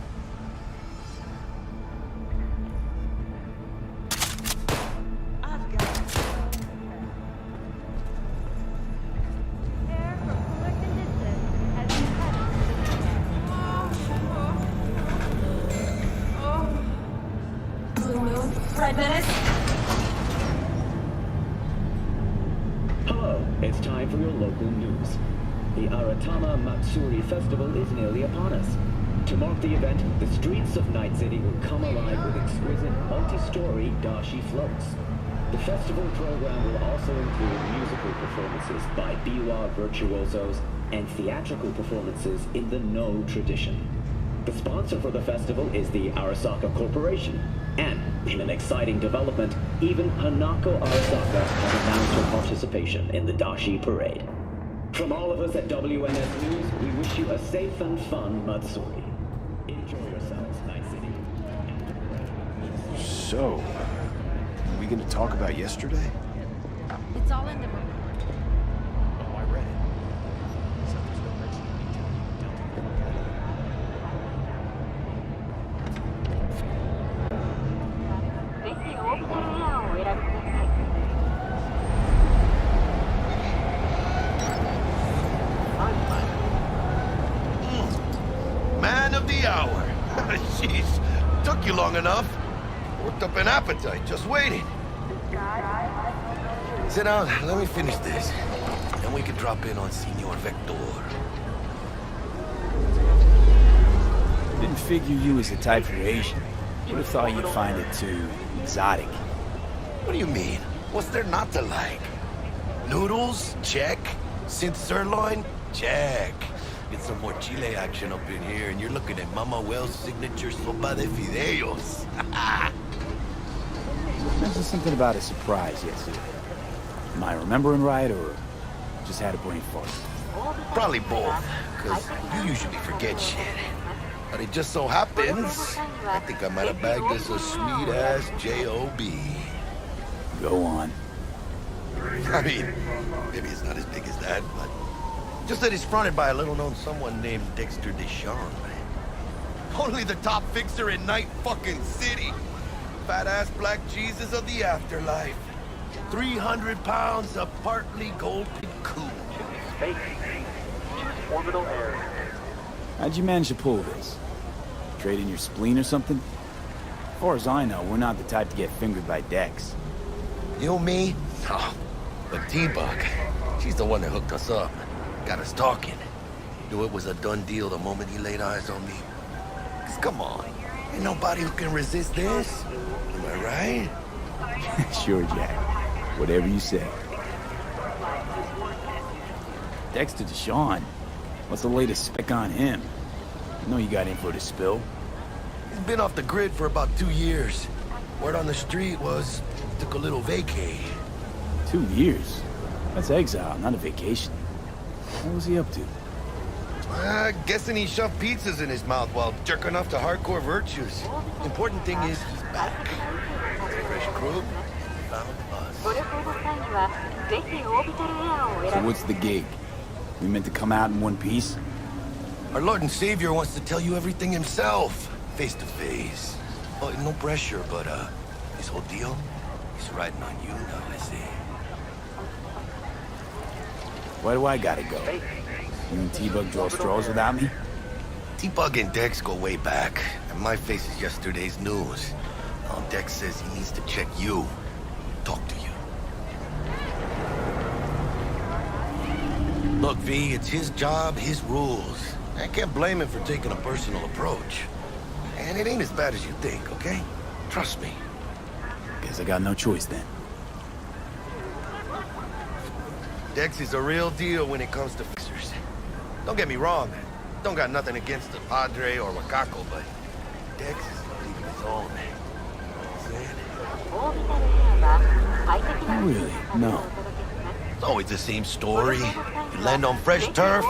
Hello, it's time for your local news. The Aratama Matsuri Festival is nearly upon us. To mark the event, the streets of Night City will come alive with exquisite multi-story dashi floats. The festival program will also include musical performances by biwa virtuosos and theatrical performances in the No tradition. The sponsor for the festival is the Arasaka Corporation, and in an exciting development, even Hanako Arasaka has announced her participation in the Dashi Parade. From all of us at WNS News, we wish you a safe and fun Matsuri. Enjoy yourselves, Night City. So, are we gonna talk about yesterday? It's all in the report. Oh, I read it. So there's no mention of detail. Don't take a look at Man of the hour. Jeez, took you long enough. Worked up an appetite just waiting. Sit down, let me finish this. Then we can drop in on Senor Vector. Didn't figure you as the type for Asian. Would have thought you'd find it too exotic. What do you mean? What's there not to like? Noodles? Check. Synth sirloin? Check. Get some more Chile action up in here, and you're looking at Mama Wells' signature sopa de fideos. Mentioned something about a surprise yesterday. Am I remembering right, or just had a brain fart? Probably both, because you usually forget shit. But it just so happens, I think I might have bagged us a sweet-ass J.O.B. Go on. I mean, maybe it's not as big as that, but just that he's fronted by a little-known someone named Dexter Deshawn. Only the top fixer in Night fucking City. Fat-ass black Jesus of the afterlife. 300 pounds of partly golden cool. Space. Orbital air. How'd you manage to pull this? Trade in your spleen or something? As far as I know, we're not the type to get fingered by Dex. You, me? Oh, but T-Bug, she's the one that hooked us up. Got us talking. Knew it was a done deal the moment he laid eyes on me. 'Cause come on, ain't nobody who can resist this. Am I right? Sure, Jack. Whatever you say. Dexter Deshawn? What's the latest spec on him? I know you got info to spill. He's been off the grid for about 2 years. Word on the street was took a little vacay. 2 years? That's exile, not a vacation. What was he up to? Guessing he shoved pizzas in his mouth while jerking off to hardcore virtues. Important thing is he's back. Fresh crew found us. So what's the gig? We meant to come out in one piece? Our Lord and Savior wants to tell you everything himself, face to face. Oh, no pressure, but this whole deal, he's riding on you now, I see. Why do I gotta go? You and T-Bug draw straws without me? T-Bug and Dex go way back, and my face is yesterday's news. Now Dex says he needs to check you, talk to you. Look, V, it's his job, his rules. I can't blame him for taking a personal approach. And it ain't as bad as you think, okay? Trust me. Guess I got no choice then. Dex is a real deal when it comes to fixers. Don't get me wrong. Don't got nothing against the Padre or Wakako, but Dex is a league of his own. Not really, no. It's always the same story. You land on fresh turf,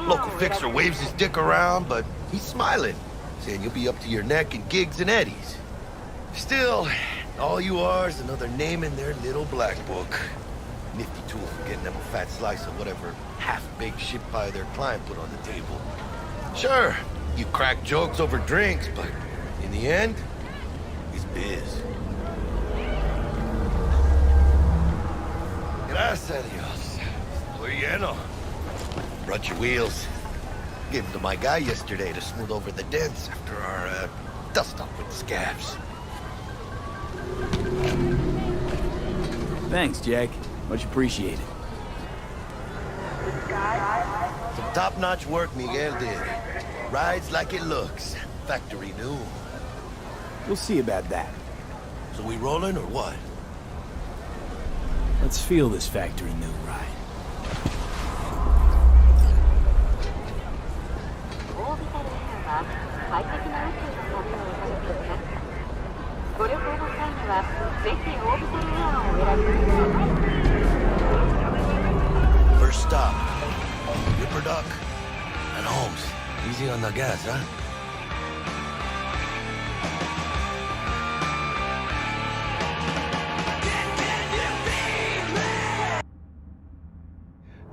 local fixer waves his dick around, but he's smiling, saying you'll be up to your neck in gigs and eddies. Still, all you are is another name in their little black book. Nifty tool for getting them a fat slice of whatever half-baked shit pie their client put on the table. Sure, you crack jokes over drinks, but in the end, it's biz. Gracias a Dios. Muy lleno. Brought your wheels. Gave them to my guy yesterday to smooth over the dents after our, dust-up with the scabs. Thanks, Jack. Much appreciated. Some top-notch work Miguel did. Rides like it looks. Factory new. We'll see about that. So we rolling or what? Let's feel this factory new ride. First stop. Ripper Duck and Holmes. Easy on the gas, huh?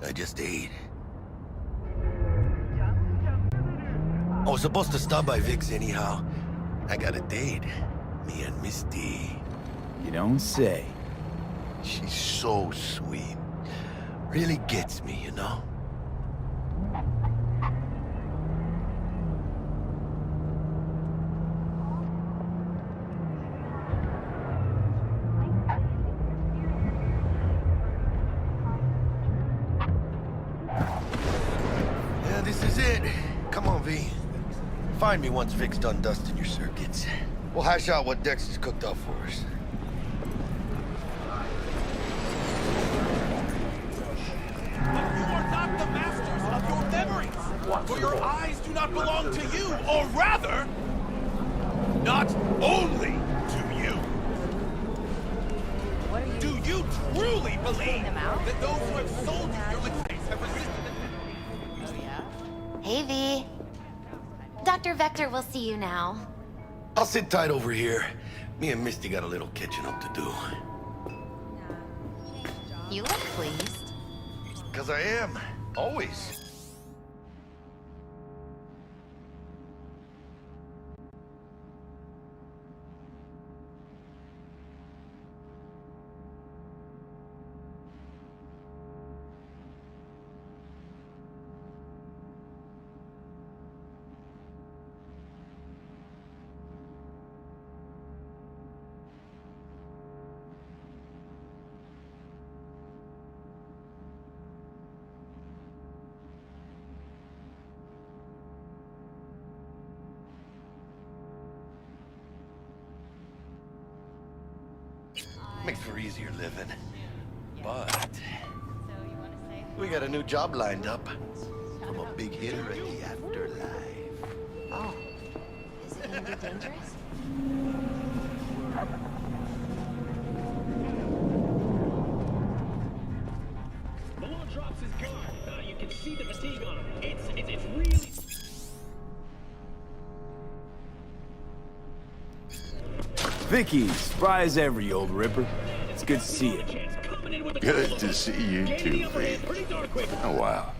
I just ate. I was supposed to stop by Vic's anyhow. I got a date. Me and Misty. You don't say. She's so sweet. Really gets me, you know? Yeah, this is it. Come on, V. Find me once Vic's done dusting your circuits. We'll hash out what Dex has cooked up for us. For your eyes do not belong to you, or rather, not only to you. Do you truly believe that those who have sold you your liquids have resisted the... Hey, V. Dr. Vector will see you now. I'll sit tight over here. Me and Misty got a little catching up to do. You look pleased. 'Cause I am. Always. Makes for easier living. But we got a new job lined up from a big hitter at the afterlife. Oh. Is it gonna be dangerous? Malone drops his guard. You can see the fatigue on him. It's really... Vicky, spry as ever, you old ripper. It's good to see you. Good to see you too, V. Oh, wow.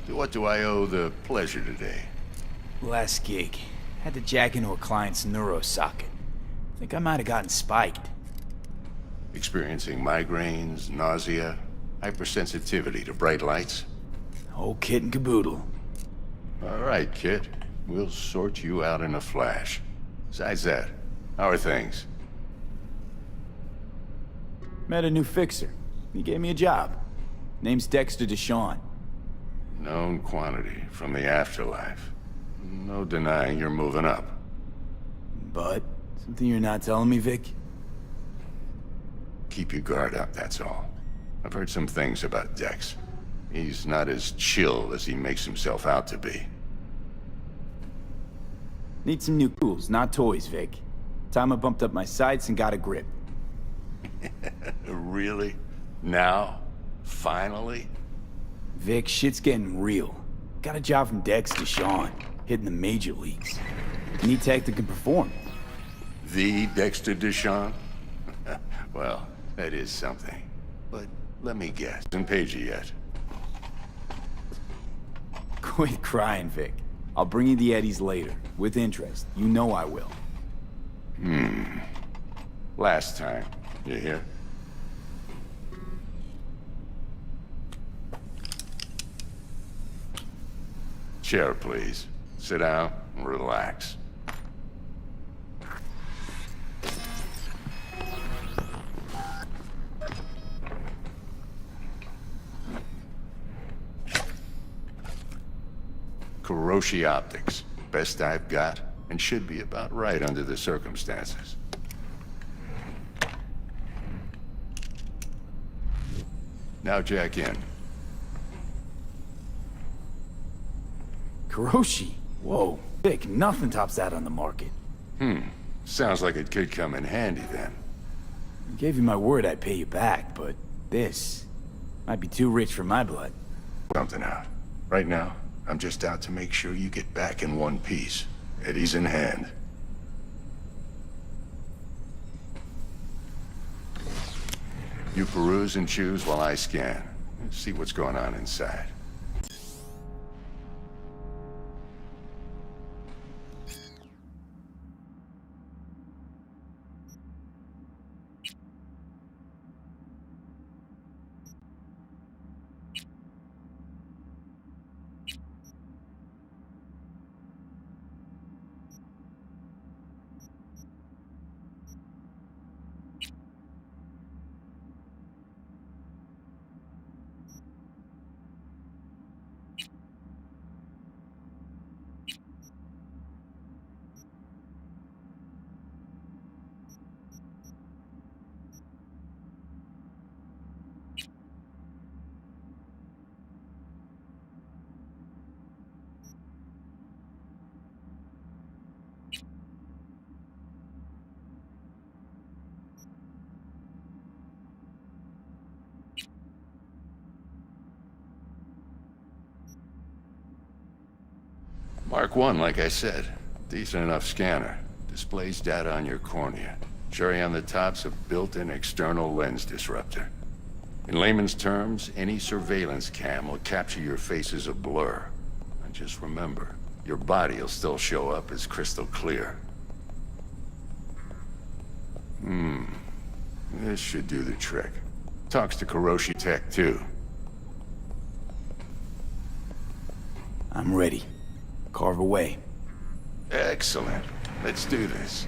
To what do I owe the pleasure today? Last gig. Had to jack into a client's neuro socket. Think I might have gotten spiked. Experiencing migraines, nausea, hypersensitivity to bright lights? Whole kit and caboodle. All right, kid. We'll sort you out in a flash. Besides that, how are things? Met a new fixer. He gave me a job. Name's Dexter Deshawn. Known quantity from the afterlife. No denying you're moving up. But, something you're not telling me, Vic? Keep your guard up, that's all. I've heard some things about Dex. He's not as chill as he makes himself out to be. Need some new tools, not toys, Vic. Time I bumped up my sights and got a grip. Really? Now? Finally? Vic, shit's getting real. Got a job from Dex Deshawn, hitting the major leagues. Need tech that can perform. The Dexter Deshawn? Well, that is something. But let me guess, hasn't paid you yet. Quit crying, Vic. I'll bring you the eddies later, with interest. You know I will. Last time, you hear? Chair, please. Sit down and relax. Kuroshi Optics. Best I've got, and should be about right under the circumstances. Now jack in. Kuroshi? Whoa. Vic, nothing tops that on the market. Sounds like it could come in handy then. I gave you my word I'd pay you back, but this might be too rich for my blood. Something out. Right now, I'm just out to make sure you get back in one piece. Eddie's in hand. You peruse and choose while I scan. See what's going on inside. Mark 1, like I said. Decent enough scanner. Displays data on your cornea. Cherry on the top's a built-in external lens disruptor. In layman's terms, any surveillance cam will capture your face as a blur. And just remember, your body will still show up as crystal clear. This should do the trick. Talks to Kuroshi Tech, too. I'm ready. Carve away. Excellent. Let's do this.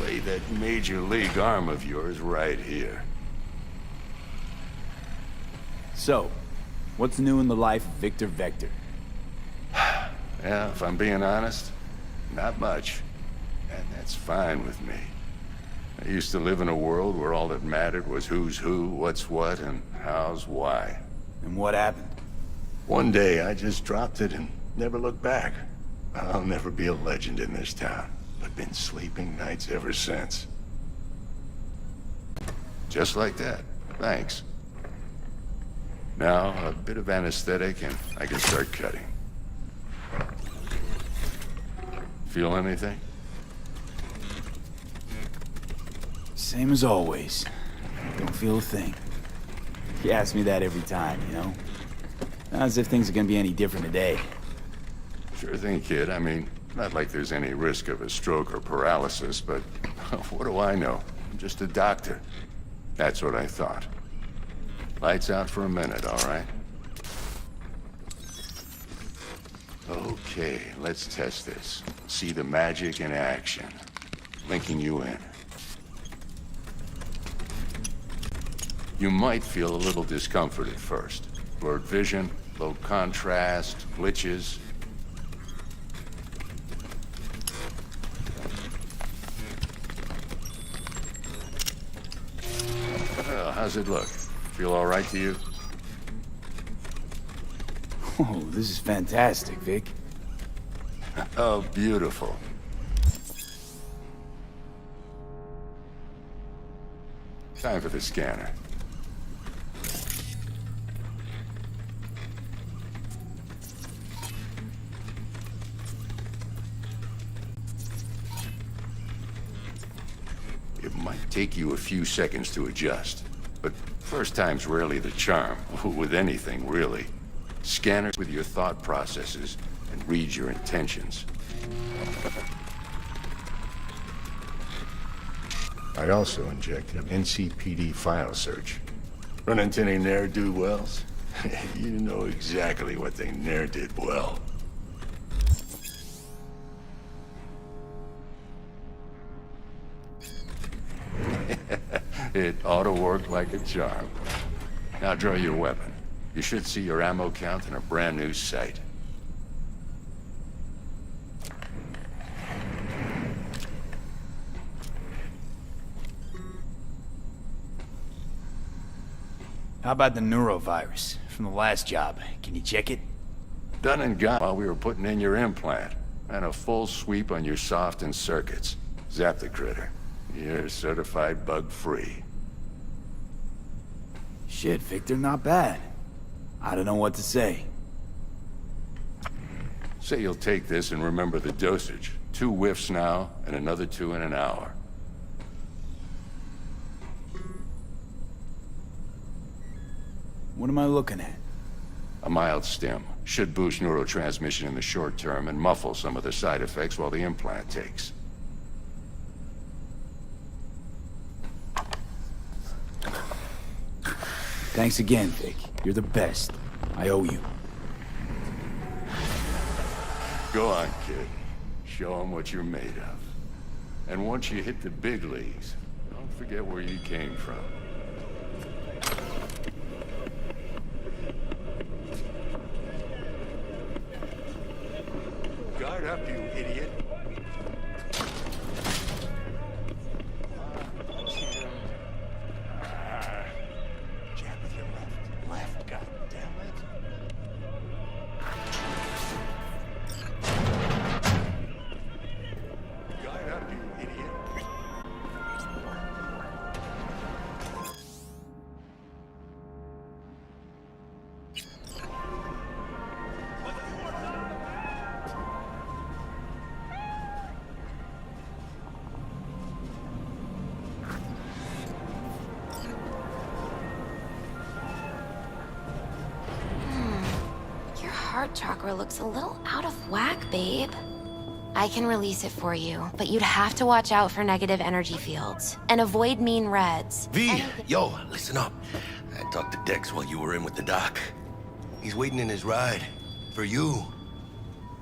Lay that major league arm of yours right here. So, what's new in the life of Victor Vector? Yeah, if I'm being honest, not much. And that's fine with me. I used to live in a world where all that mattered was who's who, what's what, and how's why. And what happened? One day, I just dropped it and never looked back. I'll never be a legend in this town, but been sleeping nights ever since. Just like that. Thanks. Now, a bit of anesthetic and I can start cutting. Feel anything? Same as always. Don't feel a thing. You ask me that every time, you know? Not as if things are gonna be any different today. Sure thing, kid. I mean, not like there's any risk of a stroke or paralysis, but what do I know? I'm just a doctor. That's what I thought. Lights out for a minute, all right? Okay, let's test this. See the magic in action. Linking you in. You might feel a little discomfort at first. Blurred vision, low contrast, glitches. Well, how's it look? Feel all right to you? Oh, this is fantastic, Vic. Oh, beautiful. Time for the scanner. It might take you a few seconds to adjust, but first time's rarely the charm, with anything, really. Scan it with your thought processes and read your intentions. I also injected an NCPD file search. Run into any ne'er-do-wells? You know exactly what they ne'er did well. It ought to work like a charm. Now draw your weapon. You should see your ammo count in a brand new sight. How about the neurovirus from the last job? Can you check it? Done and gone while we were putting in your implant. And a full sweep on your soft and circuits. Zap the critter. You're certified bug-free. Shit, Victor, not bad. I don't know what to say. Say you'll take this and remember the dosage. 2 whiffs now, and another 2 in an hour. What am I looking at? A mild stim. Should boost neurotransmission in the short term and muffle some of the side effects while the implant takes. Thanks again, Vic. You're the best. I owe you. Go on, kid. Show them what you're made of. And once you hit the big leagues, don't forget where you came from. Guard up, you idiot. Jab with your left. Left, goddammit. Guard up, you idiot. Your heart chakra looks a little out of whack, babe. I can release it for you, but you'd have to watch out for negative energy fields and avoid mean reds. V, yo, listen up. I talked to Dex while you were in with the doc. He's waiting in his ride. For you.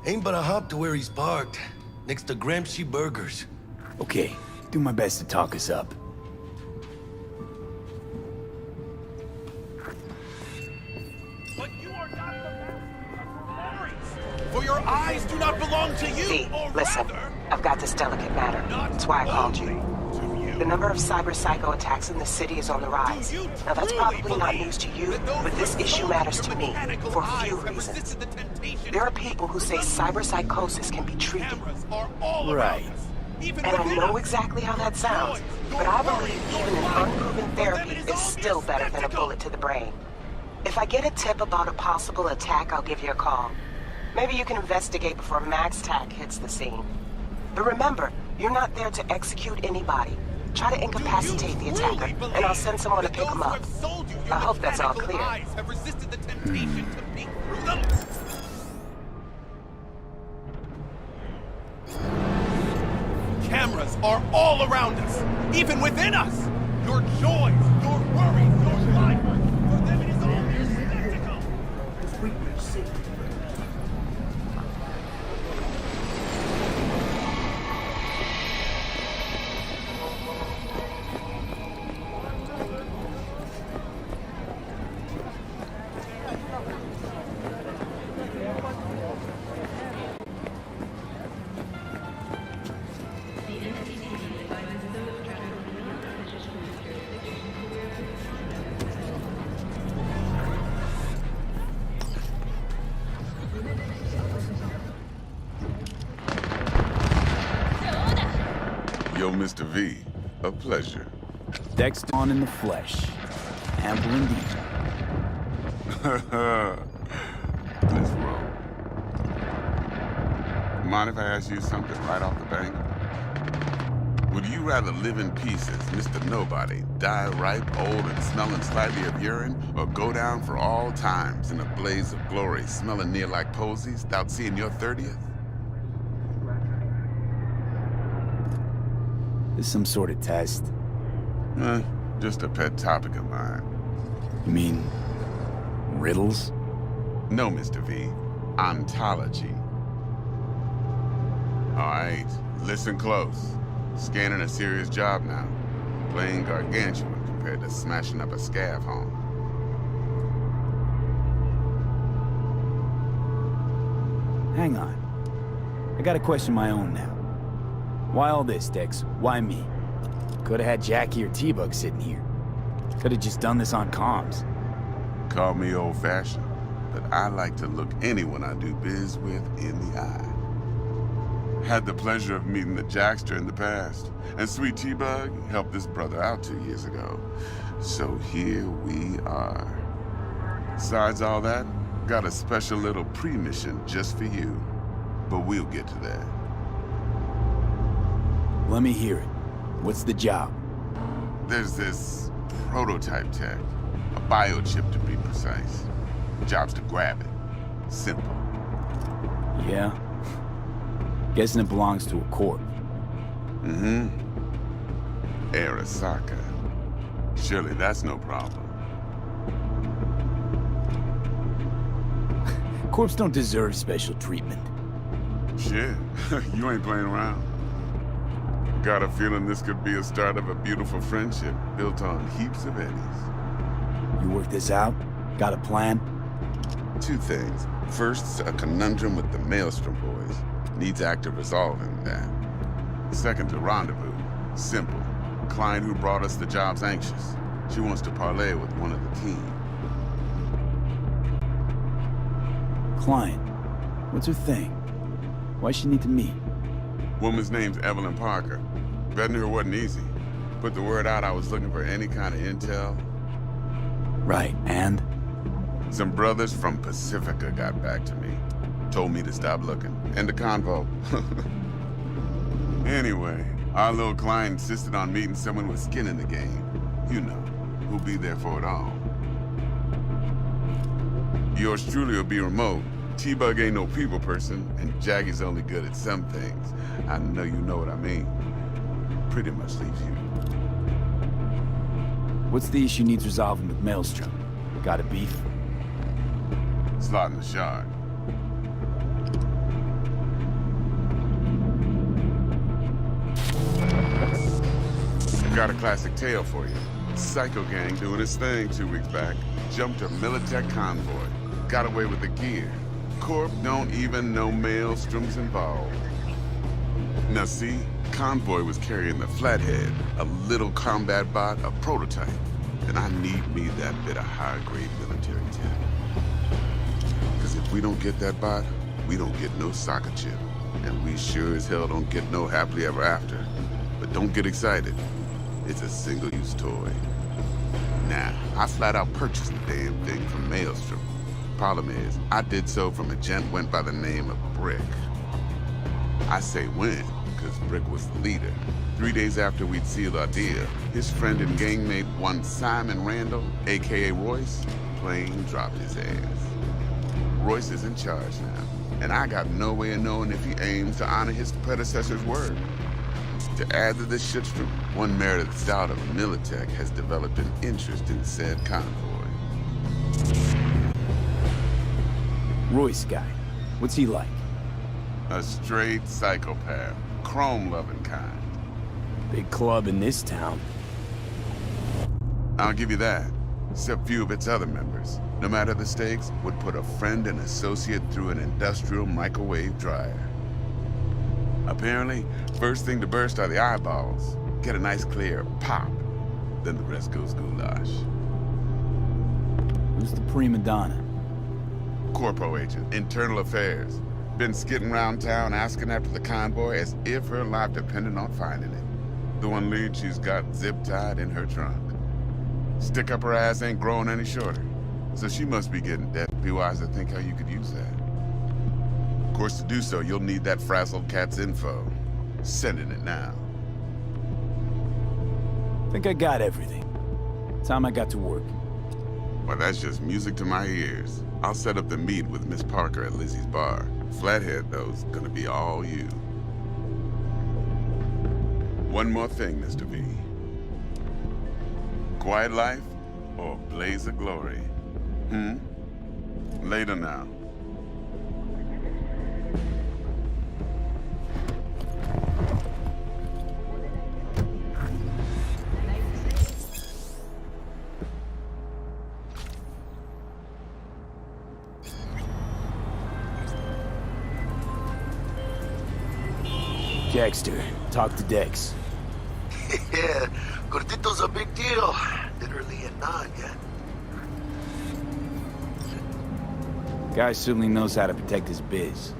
Ain't but a hop to where he's parked. Next to Gramsci Burgers. Okay, do my best to talk us up. But you are not the master of your memories. For your eyes do not belong to you. V, or listen. rather, I've got this delicate matter. That's why I called you. The number of cyber-psycho attacks in the city is on the rise. Now that's probably not news to you, but this issue matters to me for a few reasons. There are people who say cyber-psychosis can be treated. Right. And I know exactly how that sounds, but I believe even an unproven therapy is still better than a bullet to the brain. If I get a tip about a possible attack, I'll give you a call. Maybe you can investigate before Max Tack hits the scene. But remember, you're not there to execute anybody. Try to incapacitate the attacker, and I'll send someone to pick him up. I hope that's all clear. Have resisted the temptation to peek through them. Cameras are all around us, even within us. Your joys, your worries, your life. For them it is all mere spectacle. Yo, Mr. V, a pleasure. Dexter on in the flesh. Ample indeed. Let's roll. Mind if I ask you something right off the bank? Would you rather live in pieces, Mr. Nobody, die ripe, old, and smelling slightly of urine, or go down for all times in a blaze of glory, smelling near like posies, without seeing your 30th? This some sort of test? Just a pet topic of mine. You mean riddles? No, Mr. V. Ontology. All right, listen close. Scanning a serious job now. Playing gargantuan compared to smashing up a scav home. Hang on. I got a question of my own now. Why all this, Dex? Why me? Could've had Jackie or T-Bug sitting here. Could've just done this on comms. Call me old-fashioned, but I like to look anyone I do biz with in the eye. Had the pleasure of meeting the Jackster in the past, and sweet T-Bug helped this brother out 2 years ago. So here we are. Besides all that, got a special little pre-mission just for you. But we'll get to that. Let me hear it. What's the job? There's this prototype tech. A biochip to be precise. Job's to grab it. Simple. Yeah? Guessing it belongs to a corp. Mm-hmm. Arasaka. Surely that's no problem. Corps don't deserve special treatment. Shit, you ain't playing around. Got a feeling this could be a start of a beautiful friendship built on heaps of eddies. You work this out? Got a plan? Two things. First, a conundrum with the Maelstrom boys. Needs active resolving that. Second, a rendezvous. Simple. Client who brought us the job's anxious. She wants to parlay with one of the team. Client? What's her thing? Why she need to meet? Woman's name's Evelyn Parker. Vetting her wasn't easy. Put the word out I was looking for any kind of intel. Right, and? Some brothers from Pacifica got back to me. Told me to stop looking. End the convo. Anyway, our little client insisted on meeting someone with skin in the game. You know, who'll be there for it all. Yours truly will be remote. T-Bug ain't no people person, and Jaggy's only good at some things. I know you know what I mean. Pretty much leaves you. What's the issue needs resolving with Maelstrom? Got a beef? Slotting the shard. Got a classic tale for you. Psycho gang doing his thing 2 weeks back. Jumped a Militech convoy. Got away with the gear. Corp don't even know Maelstrom's involved. Now see, convoy was carrying the Flathead, a little combat bot, a prototype. And I need me that bit of high-grade military tech. Because if we don't get that bot, we don't get no soccer chip. And we sure as hell don't get no happily ever after. But don't get excited. It's a single-use toy. Nah, I flat out purchased the damn thing from Maelstrom. Problem is, I did so from a gent went by the name of Brick. I say when, because Brick was the leader. 3 days after we'd sealed our deal, his friend and gangmate, one Simon Randall, aka Royce, plain dropped his ass. Royce is in charge now, and I got no way of knowing if he aims to honor his predecessor's word. To add to this shitstorm, one merited stout of Militech has developed an interest in said convoy. Royce guy. What's he like? A straight psychopath. Chrome-loving kind. Big club in this town. I'll give you that. Except few of its other members, no matter the stakes, would put a friend and associate through an industrial microwave dryer. Apparently, first thing to burst are the eyeballs. Get a nice clear pop. Then the rest goes goulash. Who's the prima donna? Corpo agent, internal affairs. Been skidding around town asking after the convoy as if her life depended on finding it. The one lead she's got zip-tied in her trunk. Stick up her ass ain't growing any shorter. So she must be getting dead. Be wise to think how you could use that. Of course, to do so, you'll need that frazzled cat's info. Sending it now. Think I got everything. Time I got to work. Well, that's just music to my ears. I'll set up the meet with Miss Parker at Lizzie's bar. Flathead, though's gonna be all you. One more thing, Mr. V. Quiet life or blaze of glory? Later now. Jackster, talk to Dex. Yeah, Gordito's a big deal. Literally a noggin. Guy certainly knows how to protect his biz.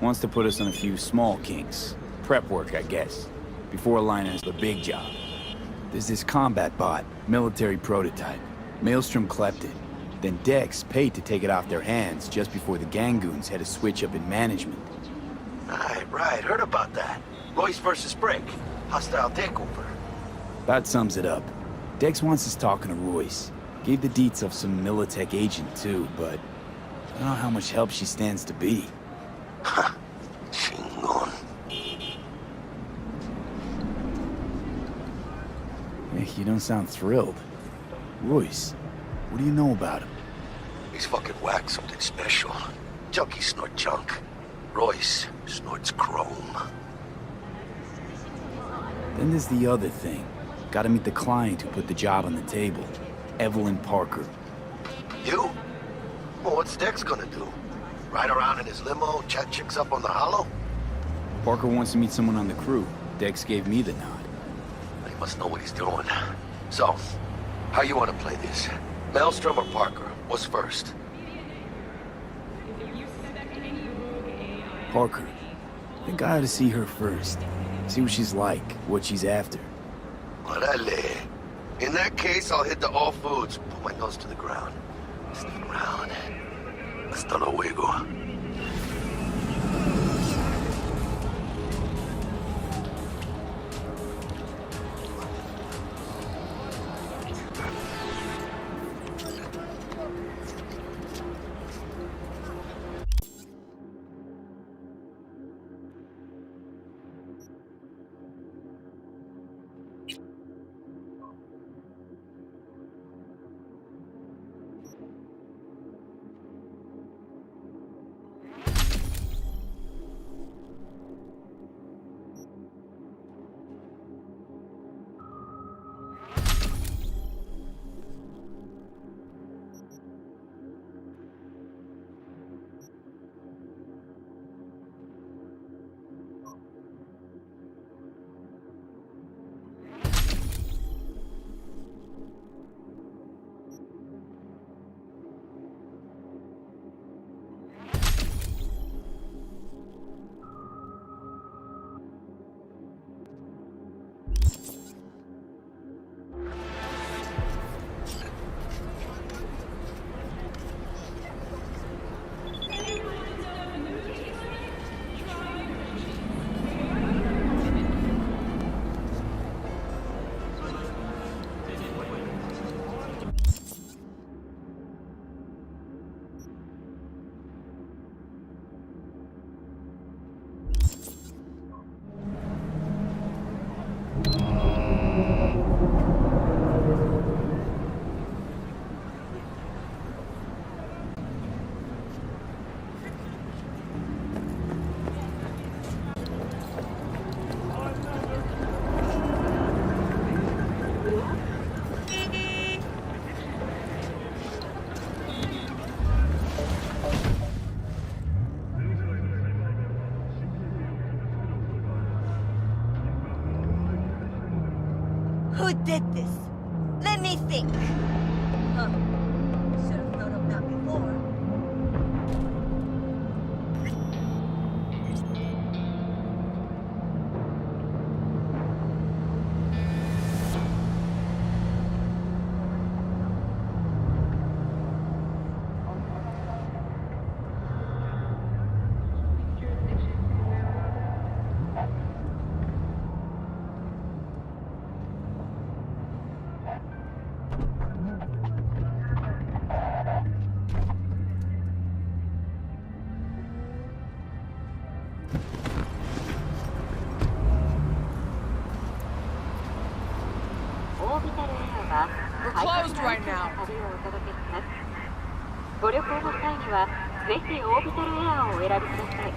Wants to put us on a few small kinks. Prep work, I guess. Before lining us the big job. There's this combat bot, military prototype. Maelstrom clept it. Then Dex paid to take it off their hands just before the Gangoons had a switch up in management. Right. Heard about that. Royce versus Brick. Hostile takeover. That sums it up. Dex wants us talking to Royce. Gave the deets of some Militech agent too, but I don't know how much help she stands to be. Chingon. Hey, you don't sound thrilled. Royce, what do you know about him? He's fucking whack, something special. Junkies snort junk. Royce snorts chrome. Then there's the other thing. Gotta meet the client who put the job on the table. Evelyn Parker. You? Well, what's Dex gonna do? Ride around in his limo, chat chicks up on the hollow? Parker wants to meet someone on the crew. Dex gave me the nod. He must know what he's doing. So, how you want to play this? Maelstrom or Parker? What's first? Parker. I think I ought to see her first. See what she's like, what she's after. Orale. In that case, I'll hit the all foods. Put my nose to the ground. Sniff around. Hasta luego. Who did this? Let me think. Huh. Should have thought of that before. We're closed right now. ご旅行の際にはぜひオービタルエアーをお選びください。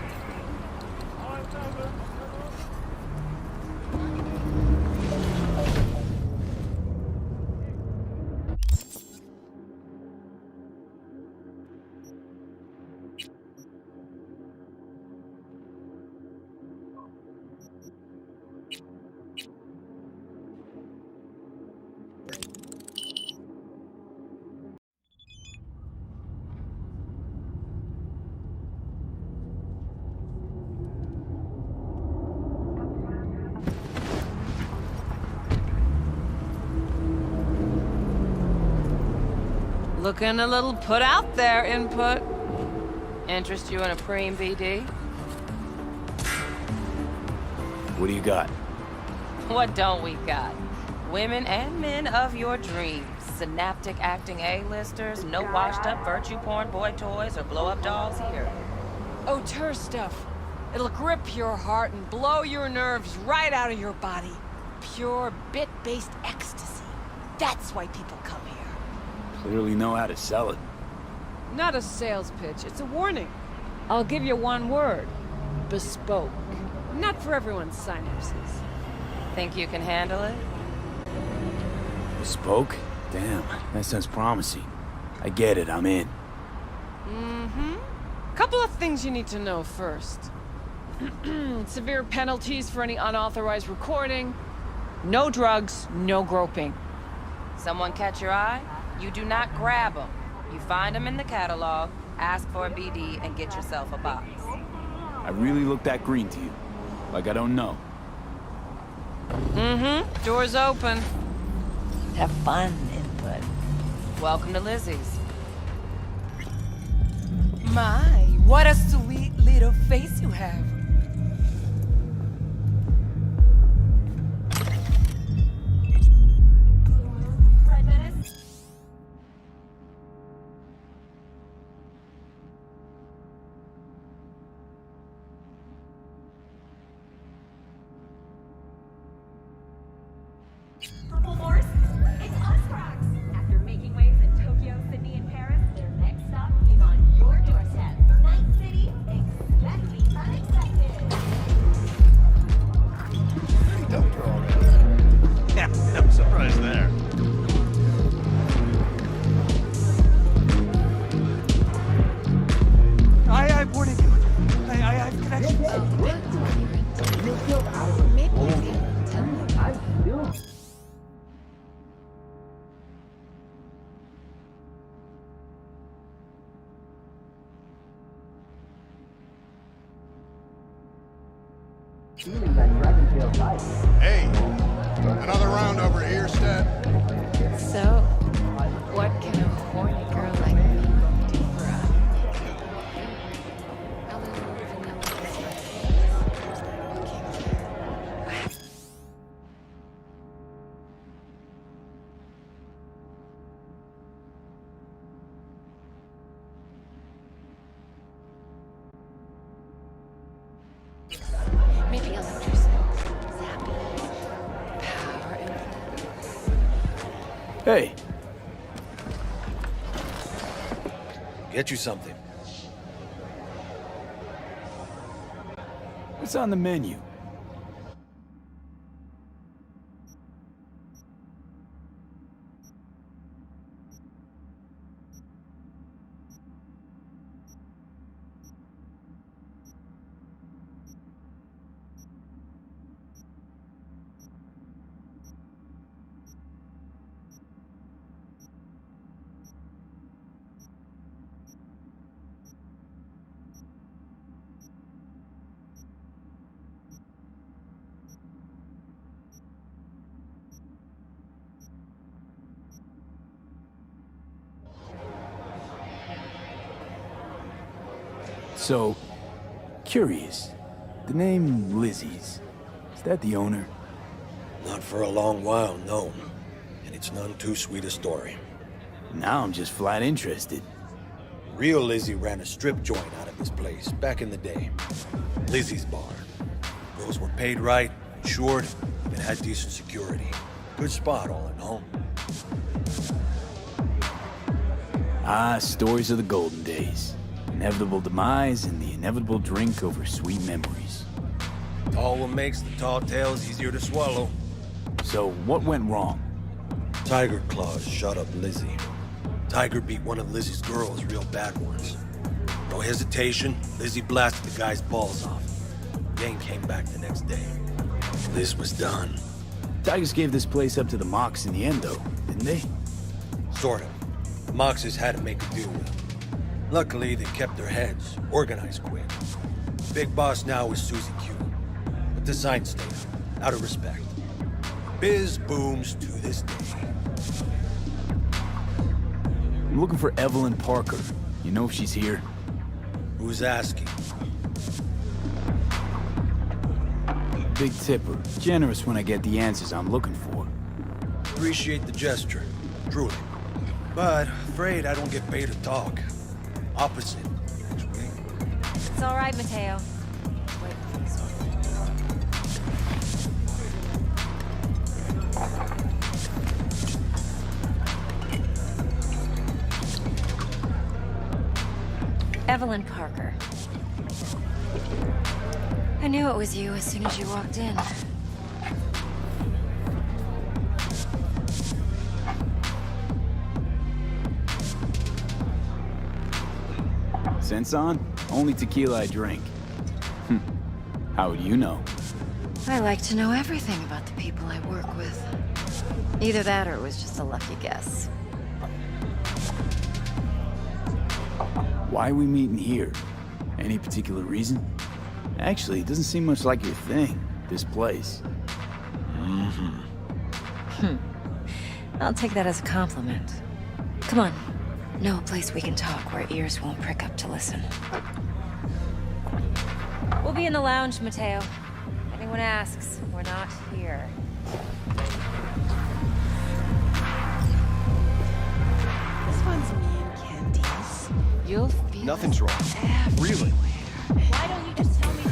Looking a little put out there, input. Interest you in a preem BD? What do you got? What don't we got? Women and men of your dreams. Synaptic acting A-listers, no washed-up virtue porn boy toys or blow-up dolls here. Auteur stuff. It'll grip your heart and blow your nerves right out of your body. Pure bit-based ecstasy. That's why people come here. Clearly know how to sell it. Not a sales pitch, it's a warning. I'll give you one word. Bespoke. Not for everyone's synapses. Think you can handle it? Bespoke? Damn, that sounds promising. I get it, I'm in. Mm-hmm. Couple of things you need to know first. Severe penalties for any unauthorized recording. No drugs, no groping. Someone catch your eye? You do not grab them. You find them in the catalog, ask for a BD, and get yourself a box. I really look that green to you. Like I don't know. Mm-hmm. Door's open. Have fun, input. Welcome to Lizzie's. My, what a sweet little face you have. Purple Force, it's us, Rocks. After making waves in Tokyo, Sydney, and Paris, their next stop is on your doorstep. Night City, expect the unexpected. Pretty dumped her already. Yeah, no surprise there. I warning you. I have connections. Hey, another round over here, Stat. So, what can a horny girl like me do for us? Maybe electricity, zapping, power, Hey. Get you something. What's on the menu? So, curious. The name Lizzie's, is that the owner? Not for a long while, no. And it's none too sweet a story. Now I'm just flat interested. Real Lizzie ran a strip joint out of this place back in the day. Lizzie's Bar. Girls were paid right, insured, and had decent security. Good spot, all in all. Ah, stories of the golden days. Inevitable demise and the inevitable drink over sweet memories. All what makes the tall tales easier to swallow. So, what went wrong? Tiger Claws shot up Lizzie. Tiger beat one of Lizzie's girls real bad once. No hesitation, Lizzie blasted the guy's balls off. Gang came back the next day. Liz was done. Tigers gave this place up to the Mox in the end, though, didn't they? Sort of. The Moxes had to make a deal with them. Luckily, they kept their heads, organized quick. Big boss now is Susie Q. But the sign stayed up, out of respect. Biz booms to this day. I'm looking for Evelyn Parker. You know if she's here? Who's asking? Big tipper. Generous when I get the answers I'm looking for. Appreciate the gesture, truly. But afraid I don't get paid to talk. Opposite, actually. It's all right, Mateo. Wait, please. Evelyn Parker. I knew it was you as soon as you walked in. Sense on? Only tequila I drink. How would you know? I like to know everything about the people I work with. Either that or it was just a lucky guess. Why are we meeting here? Any particular reason? Actually, it doesn't seem much like your thing, this place. I'll take that as a compliment. Come on. Know a place we can talk where ears won't prick up to listen. We'll be in the lounge, Mateo. If anyone asks, we're not here. This one's me and Candice. You'll feel Nothing's wrong. Really? Why don't you just tell me?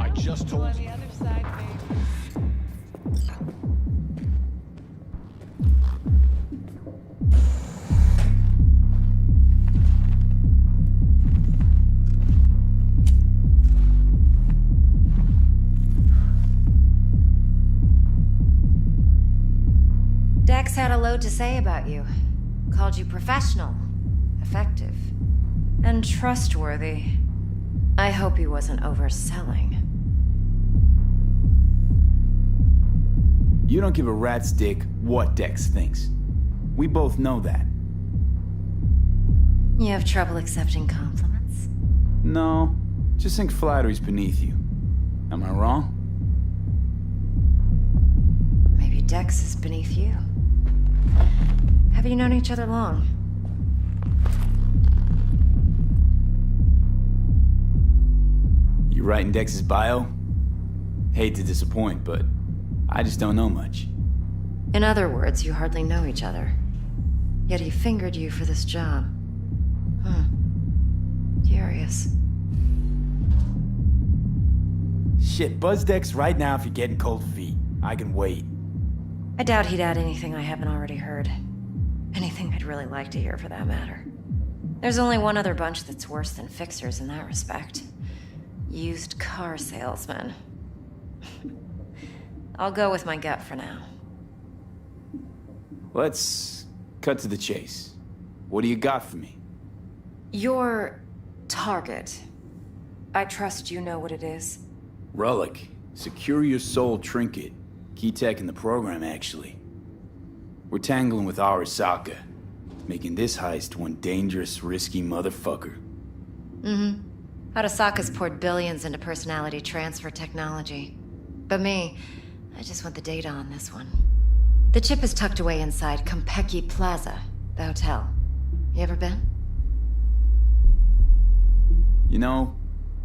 I just told On you. the other side, baby. Dex had a load to say about you. Called you professional, effective, and trustworthy. I hope he wasn't overselling. You don't give a rat's dick what Dex thinks. We both know that. You have trouble accepting compliments? No, just think flattery's beneath you. Am I wrong? Maybe Dex is beneath you. Have you known each other long? You writing Dex's bio? Hate to disappoint, but I just don't know much. In other words, you hardly know each other. Yet he fingered you for this job. Curious. Shit, buzz Dex right now if you're getting cold feet. I can wait. I doubt he'd add anything I haven't already heard. Anything I'd really like to hear, for that matter. There's only one other bunch that's worse than fixers in that respect. Used car salesmen. I'll go with my gut for now. Let's cut to the chase. What do you got for me? Your target. I trust you know what it is. Relic. Secure your soul trinket. Key tech in the program, actually. We're tangling with Arasaka, making this heist one dangerous, risky motherfucker. Arasaka's poured billions into personality transfer technology. But me, I just want the data on this one. The chip is tucked away inside Compeki Plaza, the hotel. You ever been? You know,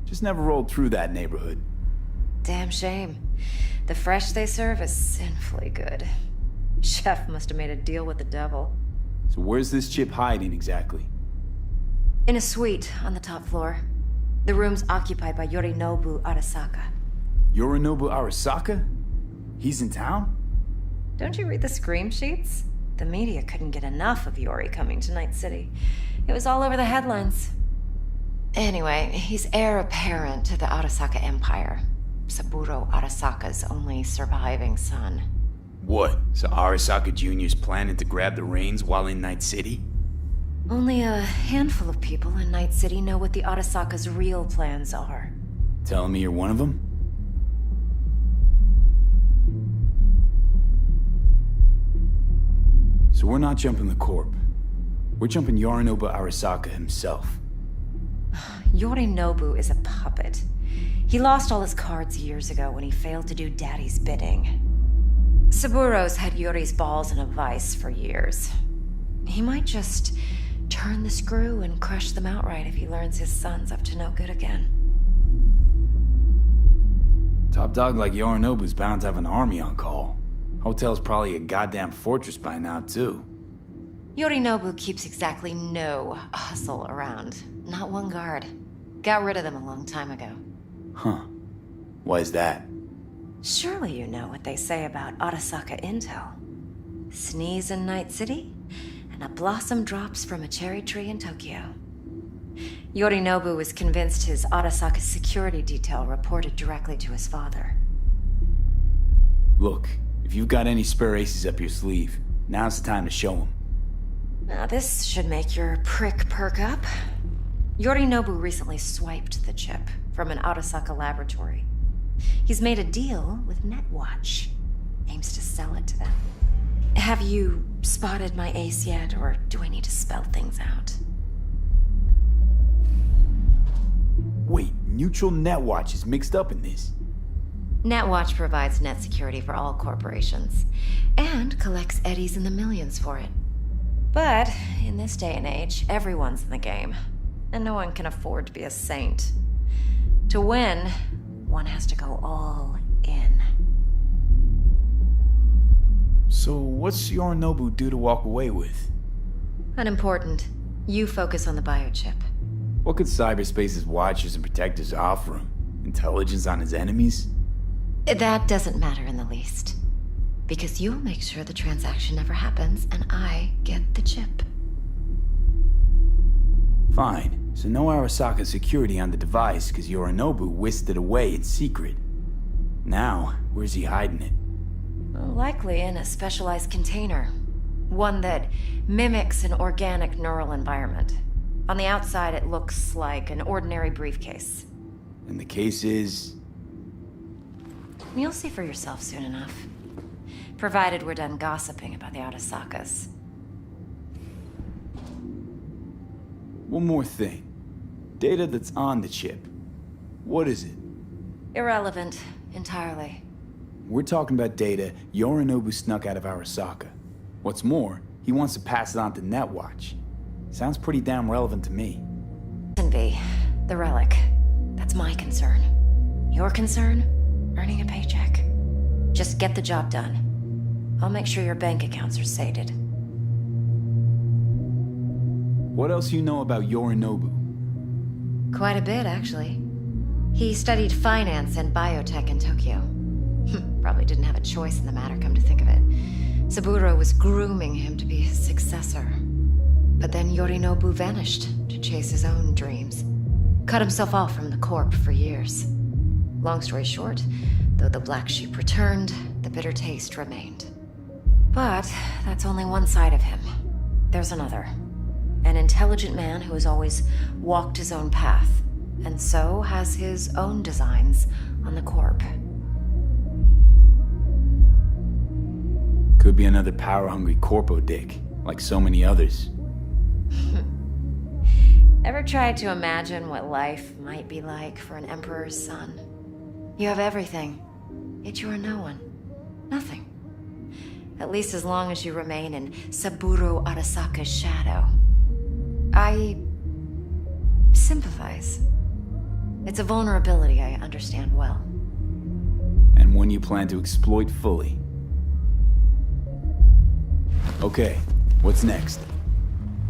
just never rolled through that neighborhood. Damn shame. The fresh they serve is sinfully good. Chef must have made a deal with the devil. So where's this chip hiding exactly? In a suite on the top floor. The room's occupied by Yorinobu Arasaka. Yorinobu Arasaka? He's in town? Don't you read the scream sheets? The media couldn't get enough of Yori coming to Night City. It was all over the headlines. Anyway, he's heir apparent to the Arasaka Empire. Saburo Arasaka's only surviving son. What? So Arasaka Jr.'s planning to grab the reins while in Night City? Only a handful of people in Night City know what the Arasaka's real plans are. Telling me you're one of them? So we're not jumping the Corp. We're jumping Yorinobu Arasaka himself. Yorinobu is a puppet. He lost all his cards years ago when he failed to do Daddy's bidding. Saburo's had Yori's balls in a vice for years. He might just turn the screw and crush them outright if he learns his son's up to no good again. Top dog like Yorinobu's bound to have an army on call. Hotel's probably a goddamn fortress by now, too. Yorinobu keeps exactly no hustle around. Not one guard. Got rid of them a long time ago. Huh. Why is that? Surely you know what they say about Arasaka intel. Sneeze in Night City, and a blossom drops from a cherry tree in Tokyo. Yorinobu was convinced his Arasaka security detail reported directly to his father. Look, if you've got any spare aces up your sleeve, now's the time to show them. Now this should make your prick perk up. Yorinobu recently swiped the chip from an Arasaka laboratory. He's made a deal with Netwatch. Aims to sell it to them. Have you spotted my ace yet, or do I need to spell things out? Wait, Neutral Netwatch is mixed up in this. Netwatch provides net security for all corporations, and collects eddies in the millions for it. But in this day and age, everyone's in the game, and no one can afford to be a saint. To win, one has to go all in. So what's Yorinobu due to walk away with? Unimportant. You focus on the biochip. What could cyberspace's watchers and protectors offer him? Intelligence on his enemies? That doesn't matter in the least. Because you'll make sure the transaction never happens, and I get the chip. Fine. So no Arasaka security on the device because Yorinobu whisked it away in secret. Now, where's he hiding it? Likely in a specialized container. One that mimics an organic neural environment. On the outside, it looks like an ordinary briefcase. And the case is... You'll see for yourself soon enough. Provided we're done gossiping about the Arasakas. One more thing. Data that's on the chip. What is it? Irrelevant, entirely. We're talking about data Yorinobu snuck out of Arasaka. What's more, he wants to pass it on to Netwatch. Sounds pretty damn relevant to me. Envy, the relic. That's my concern. Your concern? Earning a paycheck. Just get the job done. I'll make sure your bank accounts are sated. What else you know about Yorinobu? Quite a bit, actually. He studied finance and biotech in Tokyo. Probably didn't have a choice in the matter, come to think of it. Saburo was grooming him to be his successor. But then Yorinobu vanished to chase his own dreams. Cut himself off from the Corp for years. Long story short, though the black sheep returned, the bitter taste remained. But that's only one side of him. There's another. An intelligent man who has always walked his own path, and so has his own designs on the Corp. Could be another power-hungry corpo dick, like so many others. Ever tried to imagine what life might be like for an emperor's son? You have everything, yet you are no one. Nothing. At least as long as you remain in Saburo Arasaka's shadow. I sympathize. It's a vulnerability I understand well. And one you plan to exploit fully. Okay, what's next?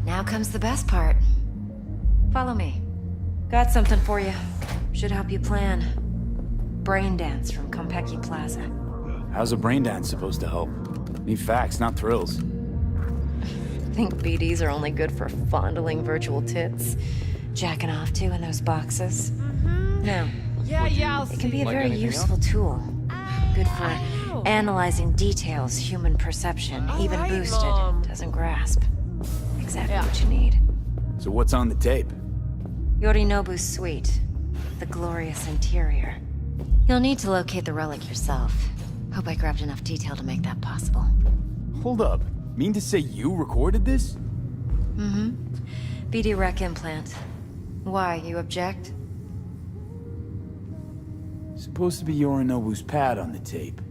Now comes the best part. Follow me. Got something for you. Should help you plan. Brain dance from Konpeki Plaza. How's a brain dance supposed to help? Need facts, not thrills. Think BDs are only good for fondling virtual tits? Jacking off to in those boxes? No. Yeah, It can be a very useful tool. Good for analyzing details human perception, even boosted, doesn't grasp. Exactly what you need. So what's on the tape? Yorinobu's suite. The glorious interior. You'll need to locate the relic yourself. Hope I grabbed enough detail to make that possible. Hold up. Mean to say you recorded this? Mm-hmm. BD rec implant. Why, you object? Supposed to be Yorinobu's pad on the tape.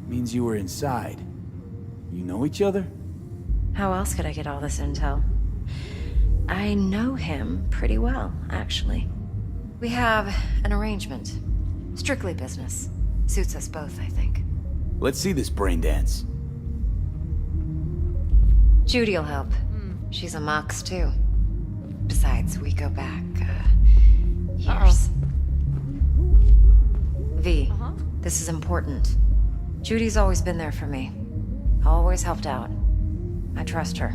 Means you were inside. You know each other? How else could I get all this intel? I know him pretty well, actually. We have an arrangement. Strictly business. Suits us both, I think. Let's see this brain dance. Judy'll help. She's a Mox, too. Besides, we go back, years. V, this is important. Judy's always been there for me. Always helped out. I trust her.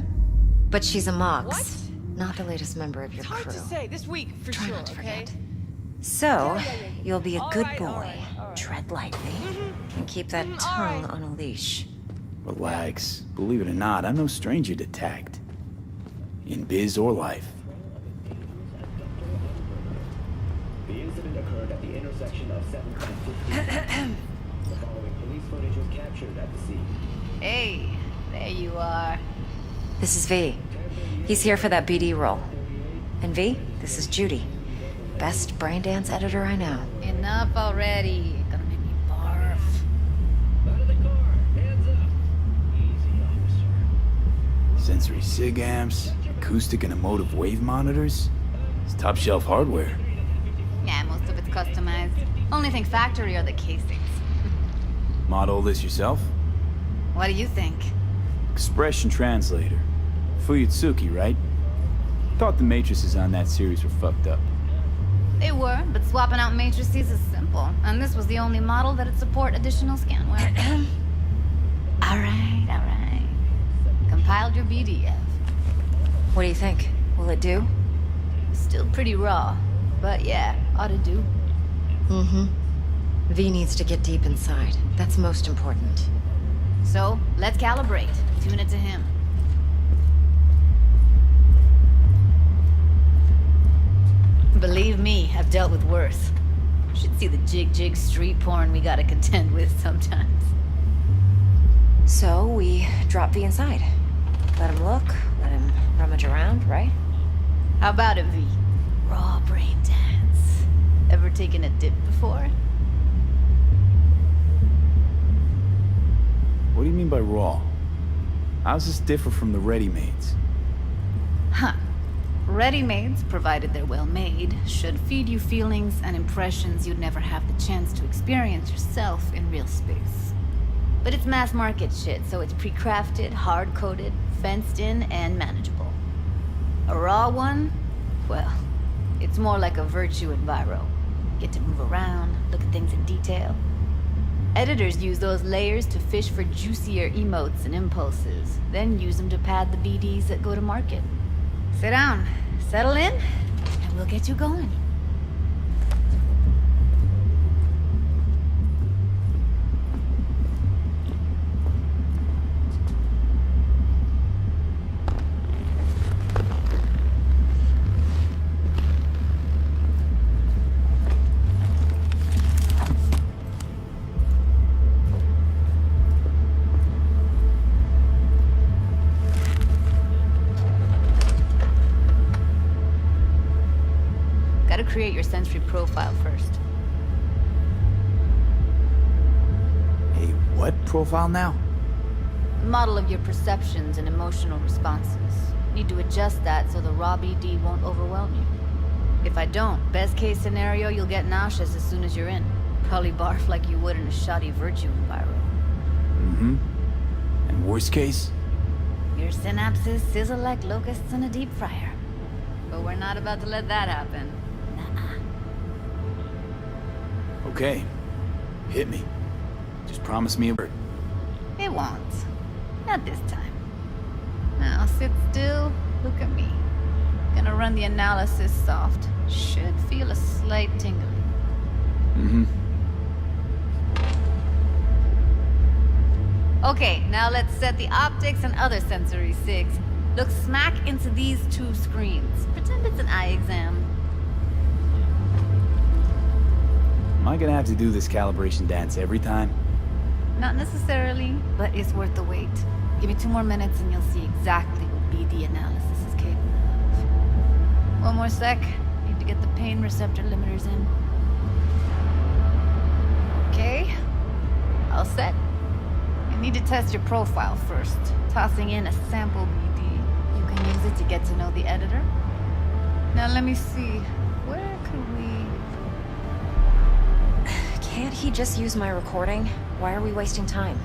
But she's a Mox, not the latest member of your crew. Hard to say. This week, for Try sure, not to forget. okay? So, you'll be a good boy. Tread lightly. And keep that tongue on a leash. Relax. Believe it or not, I'm no stranger to tact. In biz or life. The incident occurred at the intersection of 7th and 15th. The following police footage was captured at the scene. Hey, there you are. This is V. He's here for that BD role. And V, this is Judy. Best brain dance editor I know. Enough already. Gonna make me barf. Sensory sig amps, acoustic and emotive wave monitors. It's top shelf hardware. Yeah, most of it's customized. Only thing factory are the casings. Model this yourself? What do you think? Expression translator. Fuyutsuki, right? Thought the matrices on that series were fucked up. They were, but swapping out matrices is simple. And this was the only model that'd support additional scanware. Alright. Compiled your BDF. What do you think? Will it do? Still pretty raw. But yeah, ought to do. Mm-hmm. V needs to get deep inside. That's most important. So, let's calibrate. Tune it to him. Believe me, I've dealt with worse. Should see the jig street porn we gotta contend with sometimes. So, we drop V inside. Let him look, let him rummage around, right? How about it, V? Raw brain dance. Ever taken a dip before? What do you mean by raw? How's this differ from the ready-mades? Huh. Ready-mades, provided they're well made, should feed you feelings and impressions you'd never have the chance to experience yourself in real space. But it's mass market shit, so it's pre-crafted, hard-coded, fenced in, and manageable. A raw one? Well, it's more like a virtue enviro. Get to move around, look at things in detail. Editors use those layers to fish for juicier emotes and impulses, then use them to pad the BDs that go to market. Sit down, settle in, and we'll get you going. Create your sensory profile first. A what profile now? Model of your perceptions and emotional responses. Need to adjust that so the raw BD won't overwhelm you. If I don't, best case scenario, you'll get nauseous as soon as you're in. Probably barf like you would in a shoddy virtue environment. Mm-hmm. And worst case? Your synapses sizzle like locusts in a deep fryer. But we're not about to let that happen. Okay. Hit me. Just promise me a word. It won't. Not this time. Now sit still, look at me. Gonna run the analysis soft. Should feel a slight tingling. Mm-hmm. Okay, now let's set the optics and other sensory sigs. Look smack into these two screens. Pretend it's an eye exam. Am I gonna have to do this calibration dance every time? Not necessarily, but it's worth the wait. Give me 2 more minutes and you'll see exactly what BD analysis is capable of. One more sec. Need to get the pain receptor limiters in. Okay. All set. You need to test your profile first. Tossing in a sample BD. You can use it to get to know the editor. Now let me see. Where could we... Can't he just use my recording? Why are we wasting time?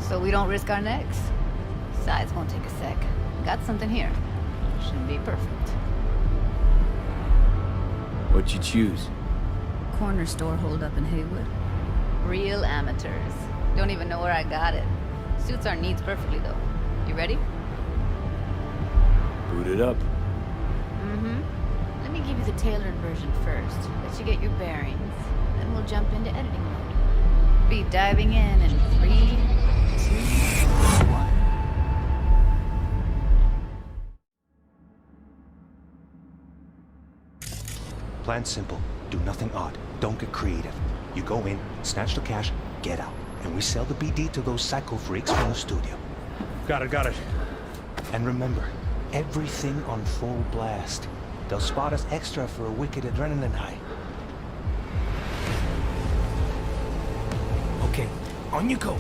So we don't risk our necks. Besides, won't take a sec. Got something here. Should be perfect. What'd you choose? Corner store holdup in Haywood. Real amateurs. Don't even know where I got it. Suits our needs perfectly, though. You ready? Boot it up. Mm-hmm. Let me give you the tailored version first. Let you get your bearings. Then we'll jump into editing mode. Be diving in 3, 2, 1. Plan simple. Do nothing odd. Don't get creative. You go in, snatch the cash, get out. And we sell the BD to those psycho freaks from the studio. Got it. And remember, everything on full blast. They'll spot us extra for a wicked adrenaline high. Okay, on you go.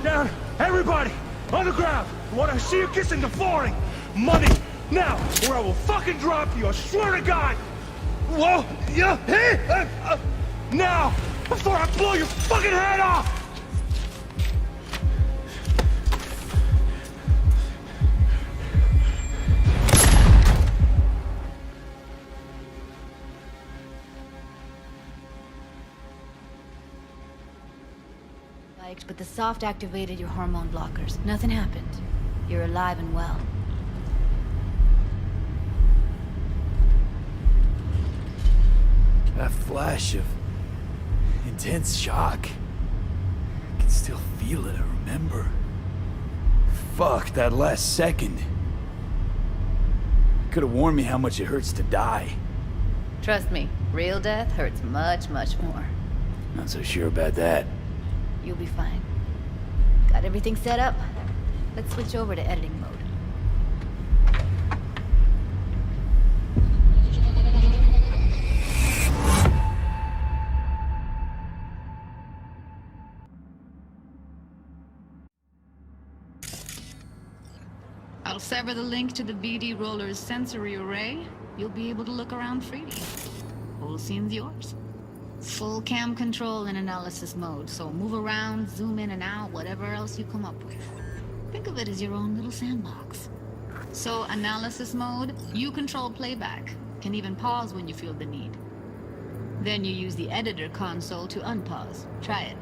Down! Everybody! On the ground! I want to see you kissing the flooring! Money! Now! Or I will fucking drop you! I swear to God! Whoa! Yeah! Hey! Now! Before I blow your fucking head off! But the soft activated your hormone blockers. Nothing happened. You're alive and well. That flash of intense shock. I can still feel it, I remember. Fuck, that last second. Could have warned me how much it hurts to die. Trust me, real death hurts much, much more. Not so sure about that. You'll be fine. Got everything set up? Let's switch over to editing mode. I'll sever the link to the BD Roller's sensory array. You'll be able to look around freely. Whole scene's yours. Full cam control in analysis mode, so move around, zoom in and out, whatever else you come up with. Think of it as your own little sandbox. So analysis mode, you control playback. Can even pause when you feel the need. Then you use the editor console to unpause. Try it.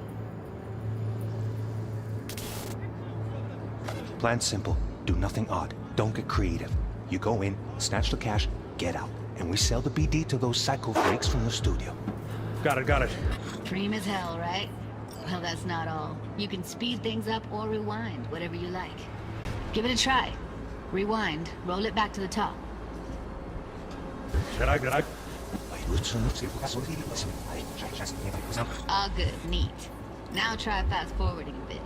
Plan simple. Do nothing odd. Don't get creative. You go in, snatch the cash, get out. And we sell the BD to those psycho freaks from the studio. Got it. Dream as hell, right? Well, that's not all. You can speed things up or rewind, whatever you like. Give it a try. Rewind, roll it back to the top. Should I? All good, neat. Now try fast forwarding a bit.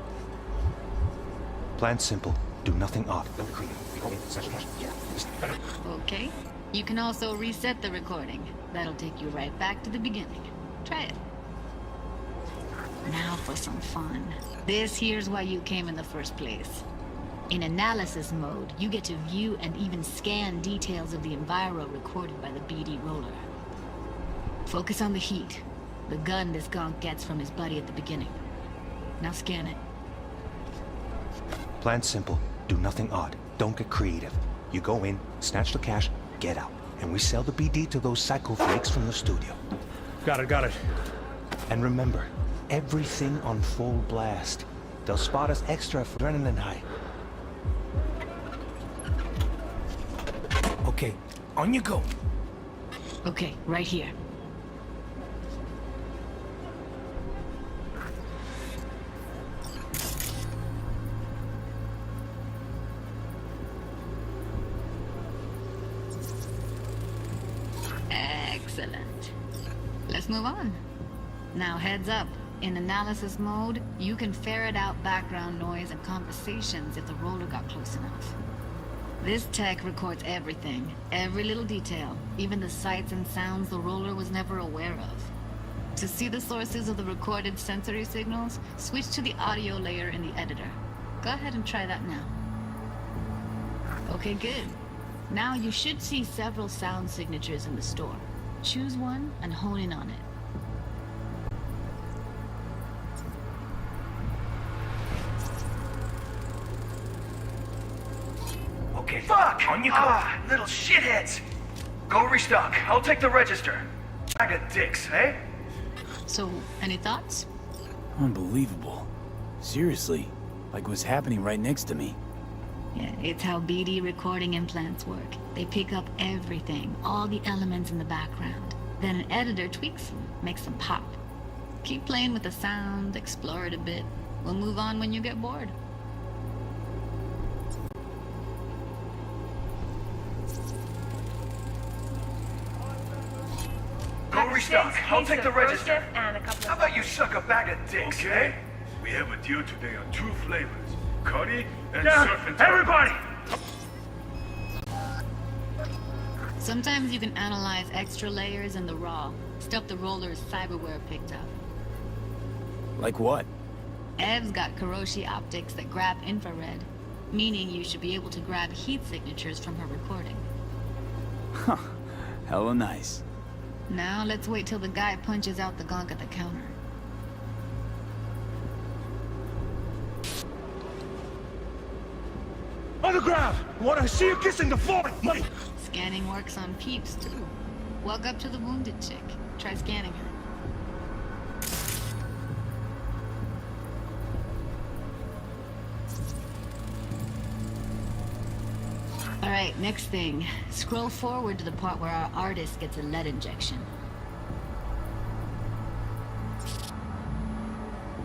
Plan simple. Do nothing odd. Okay. You can also reset the recording. That'll take you right back to the beginning. Try it. Now for some fun. This here's why you came in the first place. In analysis mode, you get to view and even scan details of the enviro recorded by the BD roller. Focus on the heat, the gun this gonk gets from his buddy at the beginning. Now scan it. Plan's simple. Do nothing odd. Don't get creative. You go in, snatch the cash, get out. And we sell the BD to those psycho freaks from the studio. Got it. And remember, everything on full blast. They'll spot us extra for adrenaline high. Okay, on you go. Okay, right here. Excellent. Let's move on. Now heads up. In analysis mode, you can ferret out background noise and conversations if the roller got close enough. This tech records everything, every little detail, even the sights and sounds the roller was never aware of. To see the sources of the recorded sensory signals, switch to the audio layer in the editor. Go ahead and try that now. Okay, good. Now you should see several sound signatures in the store. Choose one and hone in on it. Okay. Fuck! On you go. Little shitheads. Go restock. I'll take the register. Bag of dicks, eh? So, any thoughts? Unbelievable. Seriously. Like what's happening right next to me. Yeah, it's how BD recording implants work. They pick up everything, all the elements in the background. Then an editor tweaks them, makes them pop. Keep playing with the sound, explore it a bit. We'll move on when you get bored. Go restock. I'll take the register. How about you suck a bag of dicks, eh? We have a deal today on 2 flavors. Curry and surf and turf. Everybody! Sometimes you can analyze extra layers in the raw, stuff the roller's cyberware picked up. Like what? Ev's got Kiroshi optics that grab infrared, meaning you should be able to grab heat signatures from her recording. Huh. Hella nice. Now let's wait till the guy punches out the gonk at the counter. On the ground! Wanna see you kissing the floor? Money! Scanning works on peeps, too. Walk up to the wounded chick. Try scanning her. Alright, next thing. Scroll forward to the part where our artist gets a lead injection.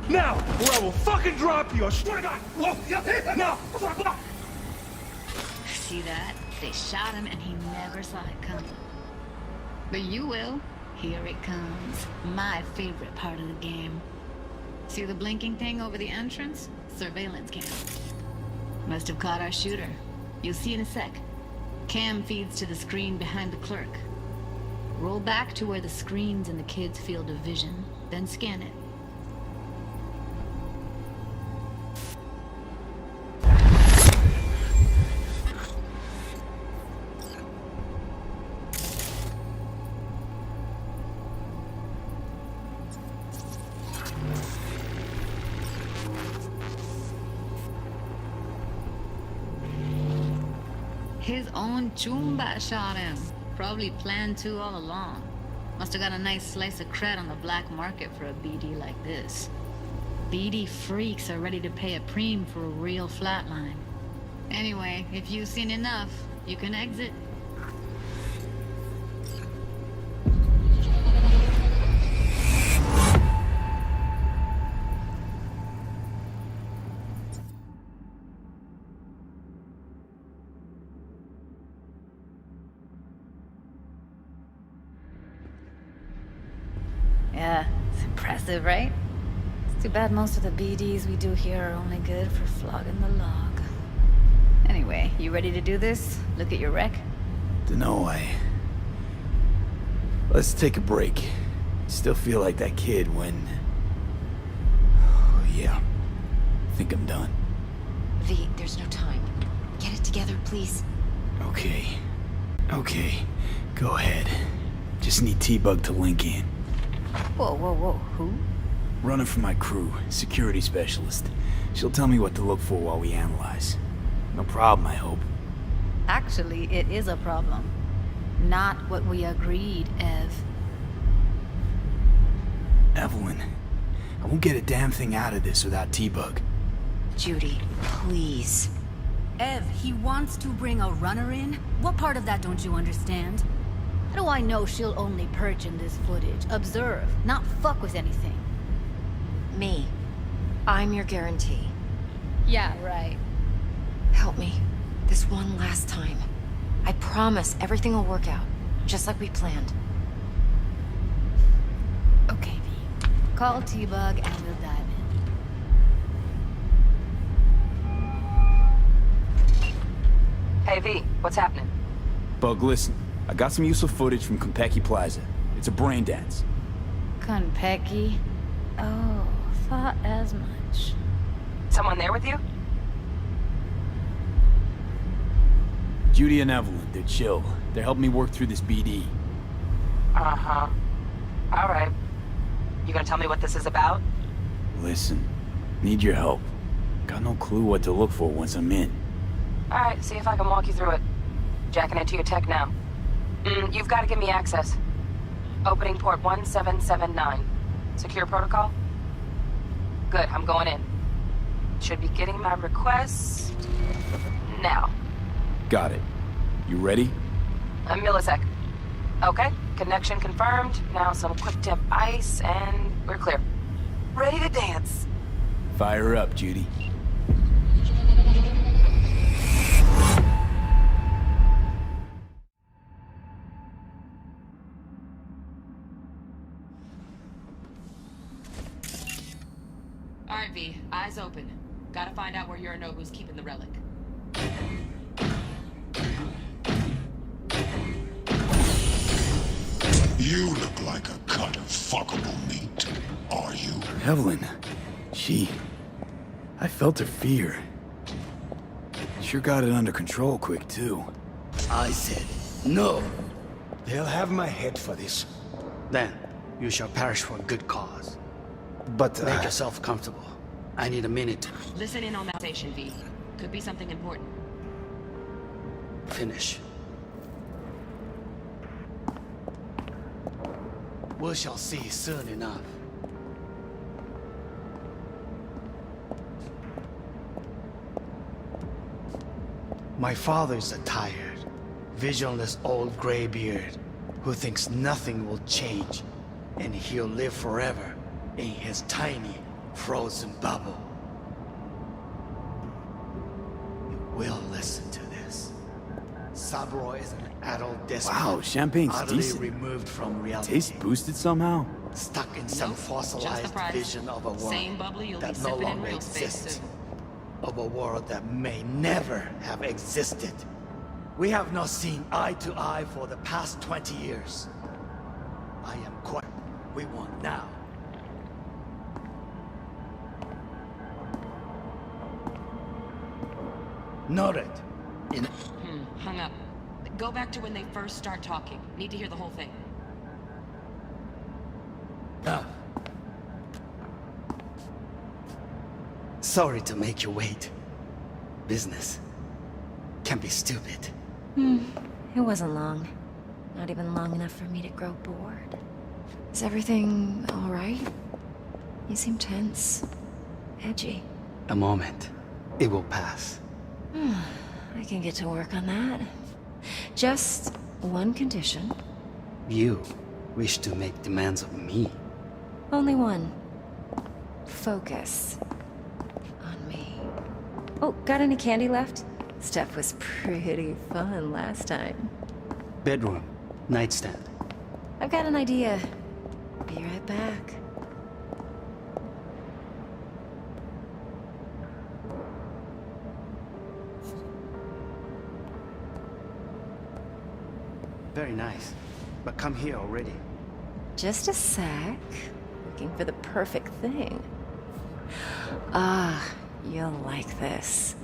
Now, or I will fucking drop you, I swear to God! Whoa, yeah, now! See that? They shot him and he never saw it coming. But you will. Here it comes. My favorite part of the game. See the blinking thing over the entrance? Surveillance cam. Must have caught our shooter. You'll see in a sec. Cam feeds to the screen behind the clerk. Roll back to where the screen's in the kid's field of vision, then scan it. His own Chumba shot him. Probably planned to all along. Must have got a nice slice of cred on the black market for a BD like this. BD freaks are ready to pay a preem for a real flatline. Anyway, if you've seen enough, you can exit. Yeah, it's impressive, right? It's too bad most of the BDs we do here are only good for flogging the log. Anyway, you ready to do this? Look at your wreck? Dunno, Let's take a break. Still feel like that kid when... Oh, yeah. think I'm done. V, there's no time. Get it together, please. Okay. Go ahead. Just need T-Bug to link in. Whoa, who? Running for my crew, security specialist. She'll tell me what to look for while we analyze. No problem, I hope. Actually, it is a problem. Not what we agreed, Ev. Evelyn, I won't get a damn thing out of this without T-Bug. Judy, please. Ev, he wants to bring a runner in? What part of that don't you understand? How do I know she'll only perch in this footage, observe, not fuck with anything? Me. I'm your guarantee. Yeah, right. Help me. This one last time. I promise everything will work out, just like we planned. Okay, V. Call T-Bug and we'll dive in. Hey, V, what's happening? Bug, listen. I got some useful footage from Konpeki Plaza. It's a brain dance. Konpeki? Oh, thought as much. Someone there with you? Judy and Evelyn, they're chill. They're helping me work through this BD. Uh-huh. All right. You gonna tell me what this is about? Listen, need your help. Got no clue what to look for once I'm in. All right, see if I can walk you through it. Jacking into your tech now. You've got to give me access. Opening port 1779. Secure protocol? Good, I'm going in. Should be getting my request now. Got it. You ready? A millisec. Okay, connection confirmed. Now some quick tip ice and we're clear. Ready to dance. Fire up, Judy. Alright, V. Eyes open. Gotta find out where Yorinobu's keeping the relic. You look like a cut of fuckable meat, are you? Evelyn. I felt her fear. Sure got it under control quick, too. I said, no. They'll have my head for this. Then, you shall perish for a good cause. But, make yourself comfortable. I need a minute. Listen in on that station, V. Could be something important. Finish. We shall see soon enough. My father's a tired, visionless old graybeard who thinks nothing will change and he'll live forever in his tiny, frozen bubble. You will listen to this. Saburo is an adult despot. Wow, champagne's utterly decent. removed from reality. Taste boosted somehow? Stuck in some fossilized vision of a world Same bubbly you'll that be no sipping in longer real space exists. soon. Of a world that may never have existed. We have not seen eye to eye for the past 20 years. I am quite... We want now. Noted. Hung up. Go back to when they first start talking. Need to hear the whole thing. Sorry to make you wait. Business can be stupid. It wasn't long. Not even long enough for me to grow bored. Is everything all right? You seem tense. Edgy. A moment. It will pass. I can get to work on that. Just one condition. You wish to make demands of me. Only one. Focus. On me. Oh, got any candy left? Stuff was pretty fun last time. Bedroom. Nightstand. I've got an idea. Be right back. Very nice. But come here already. Just a sec. Looking for the perfect thing. Ah, You'll like this.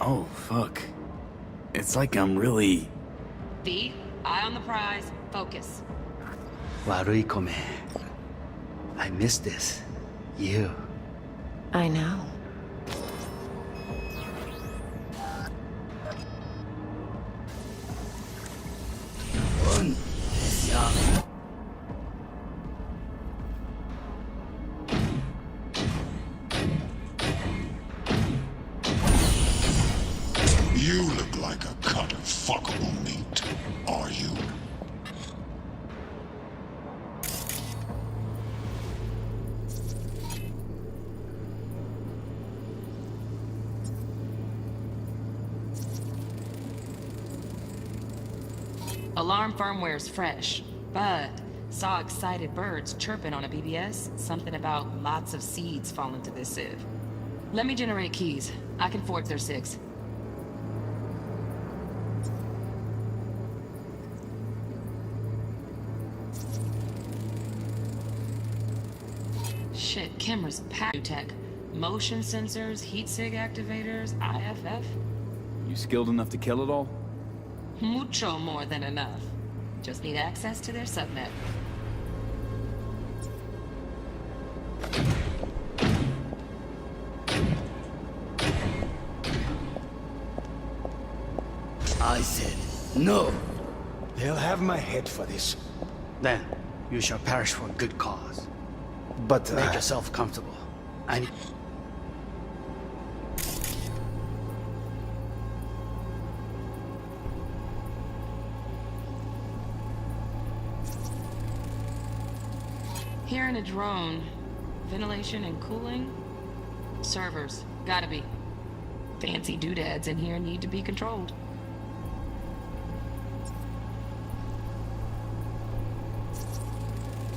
Oh, fuck. It's like I'm really... V, eye on the prize, focus. Waruikome. I miss this. You. I know. You look like a cut of fuckable meat, are you? Alarm firmware's fresh, but saw excited birds chirping on a BBS. Something about lots of seeds falling to this sieve. Let me generate keys. I can forge their SIGs. Shit, cameras packed. New tech. Motion sensors, heat sig activators, IFF. You skilled enough to kill it all? Mucho more than enough. Just need access to their subnet. I said no. They'll have my head for this. Then you shall perish for a good cause. But make yourself comfortable. I need... Here in a drone, ventilation and cooling? Servers, gotta be. Fancy doodads in here need to be controlled.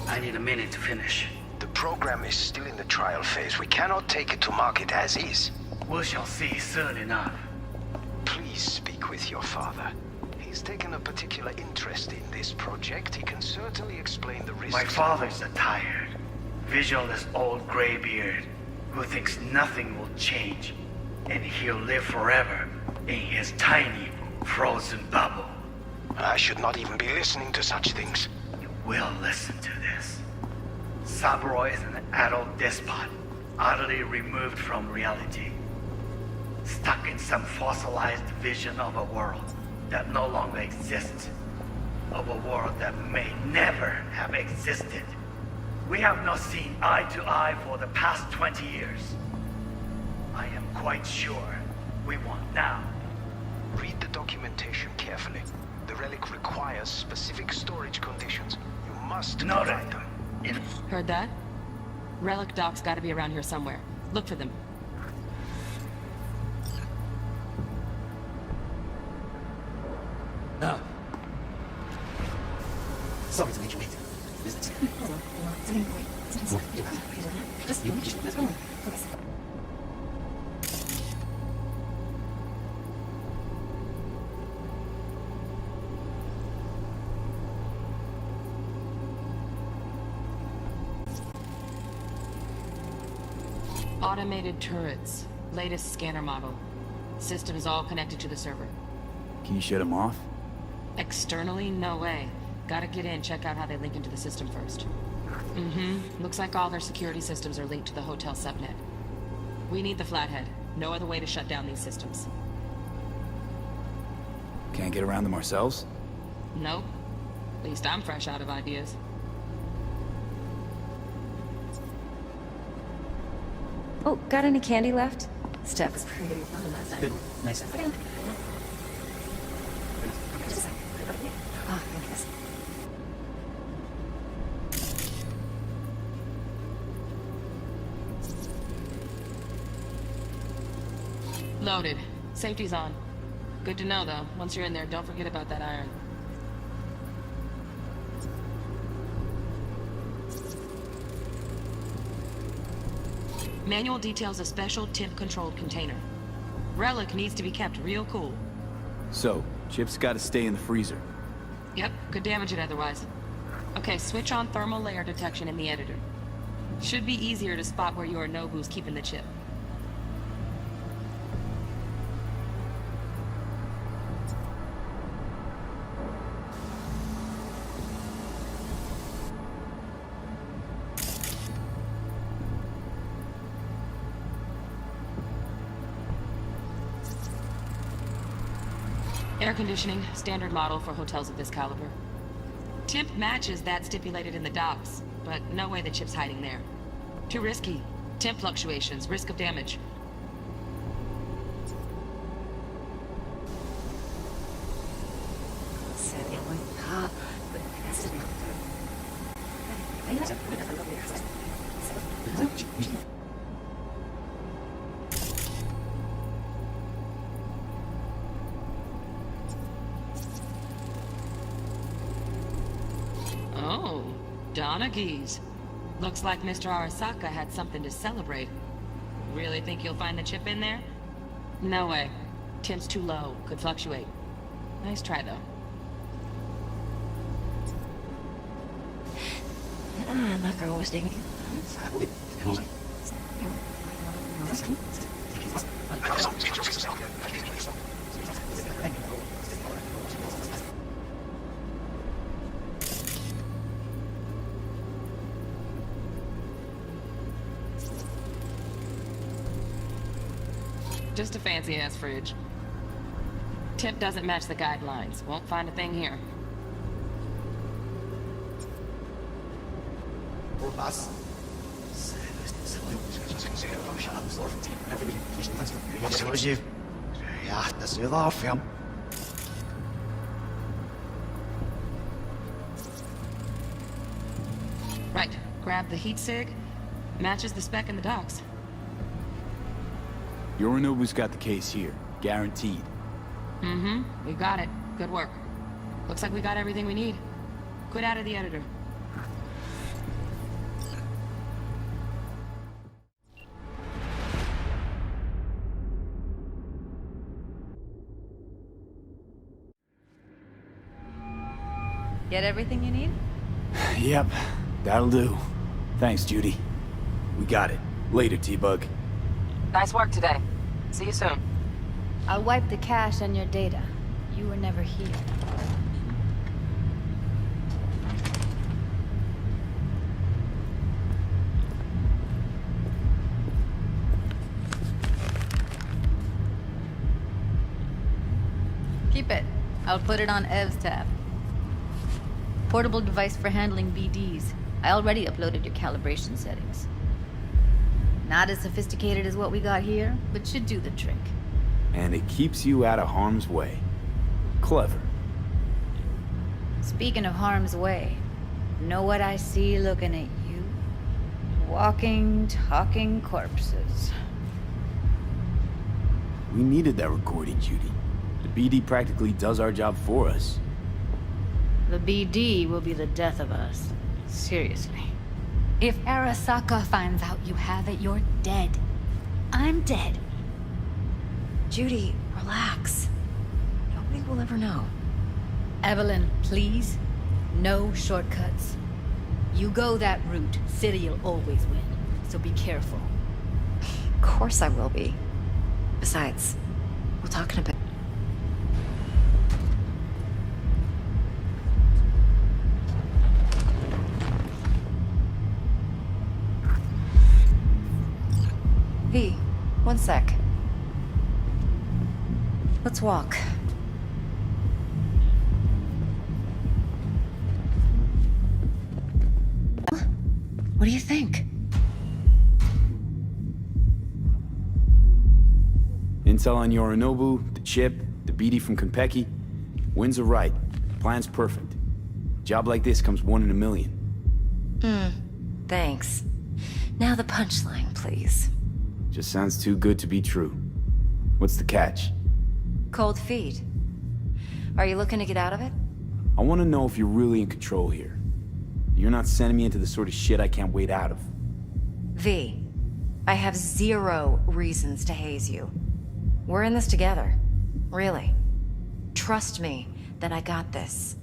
I need a minute to finish. The program is still in the trial phase. We cannot take it to market as is. We shall see soon enough. Please speak with your father. He's taken a particular interest in this project. He can certainly explain the risks. My father's a tired, visionless old graybeard who thinks nothing will change, and he'll live forever in his tiny, frozen bubble. I should not even be listening to such things. You will listen to this. Saburo is an adult despot, utterly removed from reality. Stuck in some fossilized vision of a world that no longer exists. Of a world that may never have existed. We have not seen eye to eye for the past 20 years. I am quite sure we want now. Read the documentation carefully. The relic requires specific storage conditions. You must provide them. Heard that? Relic docs gotta be around here somewhere. Look for them. Now. Sorry to make you wait. Automated turrets. Latest scanner model. System is all connected to the server. Can you shut them off? Externally, no way. Gotta get in, check out how they link into the system first. Looks like all their security systems are linked to the hotel subnet. We need the flathead. No other way to shut down these systems. Can't get around them ourselves? Nope. At least I'm fresh out of ideas. Oh, got any candy left? Steps. Good. Nice. Ah, gracias. Loaded. Safety's on. Good to know, though. Once you're in there, don't forget about that iron. Manual details a special temp-controlled container. relic needs to be kept real cool. So, Chip's gotta stay in the freezer. Yep, could damage it otherwise. Okay, switch on thermal layer detection in the editor. Should be easier to spot where Yorinobu's keeping the chip. Air conditioning, standard model for hotels of this caliber. Temp matches that stipulated in the docs, but no way the chip's hiding there. Too risky. Temp fluctuations, risk of damage. Oh, Donaghys. Looks like Mr. Arasaka had something to celebrate. Really think you'll find the chip in there? No way. Temp's too low. Could fluctuate. Nice try, though. That girl was digging. Just a fancy-ass fridge. Temp doesn't match the guidelines. Won't find a thing here. Right. Grab the heat sig. Matches the spec in the docs. Yorinobu's got the case here. Guaranteed. Mm-hmm. We got it. Good work. Looks like we got everything we need. Quit out of the editor. Get everything you need? Yep, that'll do. Thanks, Judy. We got it. Later, T-Bug. Nice work today. See you soon. I'll wipe the cache and your data. You were never here. Keep it. I'll put it on Ev's tab. Portable device for handling BDs. I already uploaded your calibration settings. Not as sophisticated as what we got here, but should do the trick. And it keeps you out of harm's way. Clever. Speaking of harm's way, know what I see looking at you? Walking, talking corpses. We needed that recording, Judy. The BD practically does our job for us. The BD will be the death of us. Seriously. If Arasaka finds out you have it, you're dead. I'm dead. Judy, relax. Nobody will ever know. Evelyn, please. No shortcuts. You go that route, City'll always win. So be careful. Of course I will be. Besides, we'll talk in a bit. V, one sec. Let's walk. What do you think? Intel on Yorinobu, the chip, the BD from Konpeki. Winds are right. Plan's perfect. Job like this comes 1 in a million. Thanks. Now the punchline, please. Just sounds too good to be true. What's the catch? Cold feet. Are you looking to get out of it? I want to know if you're really in control here. You're not sending me into the sort of shit I can't wait out of. V, I have 0 reasons to haze you. We're in this together. Really. Trust me that I got this.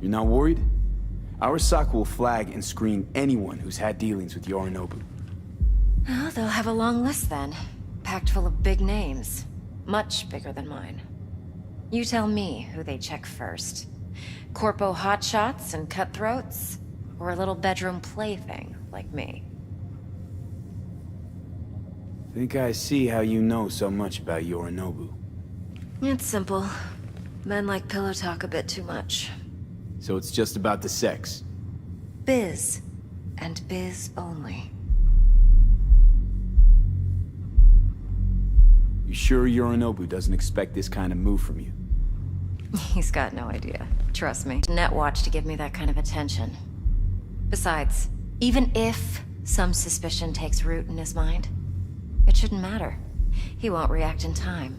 You're not worried? Arasaka will flag and screen anyone who's had dealings with Yorinobu. Well, they'll have a long list then. Packed full of big names. Much bigger than mine. You tell me who they check first. Corpo hotshots and cutthroats? Or a little bedroom plaything like me? Think I see how you know so much about Yorinobu. It's simple. Men like pillow talk a bit too much. So it's just about the sex? Biz. And biz only. You sure Yorinobu doesn't expect this kind of move from you? He's got no idea. Trust me. Netwatch to give me that kind of attention. Besides, even if some suspicion takes root in his mind, it shouldn't matter. He won't react in time.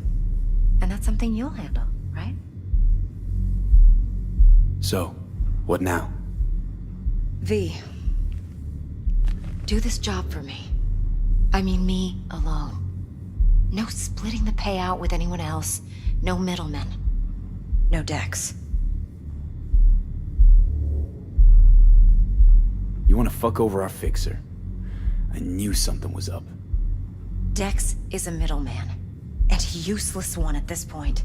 And that's something you'll handle, right? So, what now? V. Do this job for me. I mean me alone. No splitting the payout with anyone else. No middlemen. No Dex. You want to fuck over our fixer? I knew something was up. Dex is a middleman. And a useless one at this point.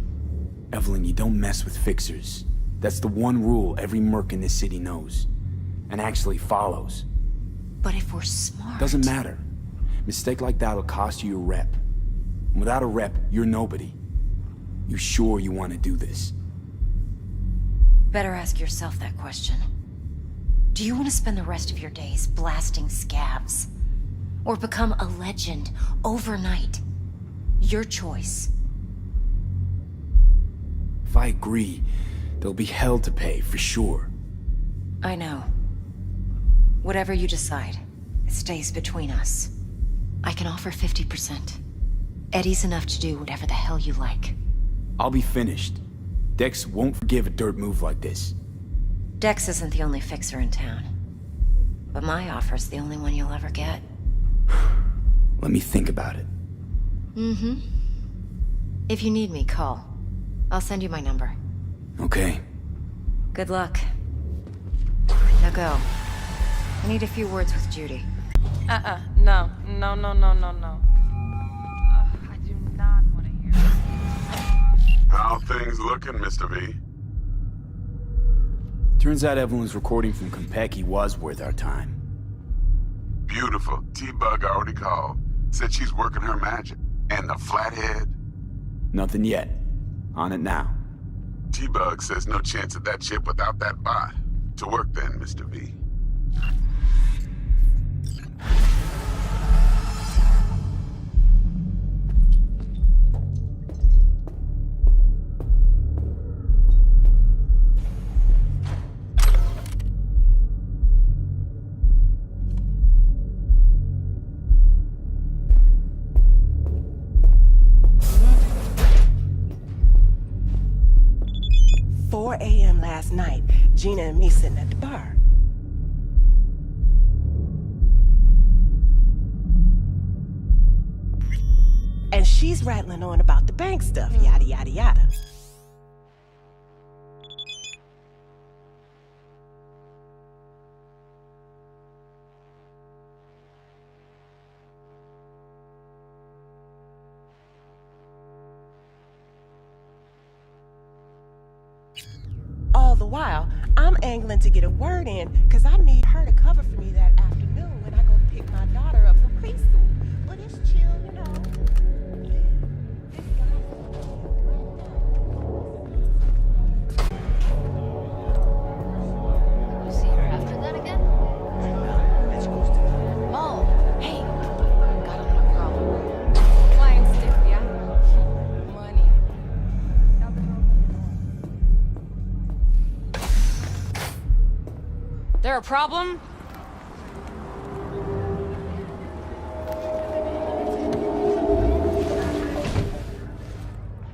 Evelyn, you don't mess with fixers. That's the one rule every merc in this city knows. And actually follows. But if we're smart... Doesn't matter. Mistake like that'll cost you your rep. And without a rep, you're nobody. You sure you want to do this? Better ask yourself that question. Do you want to spend the rest of your days blasting scabs? Or become a legend overnight? Your choice. If I agree, there'll be hell to pay, for sure. I know. Whatever you decide, it stays between us. I can offer 50%. Eddie's enough to do whatever the hell you like. I'll be finished. Dex won't forgive a dirt move like this. Dex isn't the only fixer in town. But my offer's the only one you'll ever get. Let me think about it. Mm-hmm. If you need me, call. I'll send you my number. Okay. Good luck. Now go. I need a few words with Judy. No. I do not want to hear it. How things looking, Mr. V? Turns out Evelyn's recording from Konpeki was worth our time. Beautiful. T-Bug already called. Said she's working her magic. And the flathead? Nothing yet. On it now. T-Bug says no chance of that chip without that bot. To work then, Mr. V. Last night, Gina and me sitting at the bar. And she's rattling on about the bank stuff, yada yada yada. All the while, I'm angling to get a word in because I need her to cover for me that afternoon when I go to pick my daughter up from preschool. But it's chill, you know. You see her after that again? Oh, hey. Got a little problem. Flying stiff, yeah? Money. There a problem?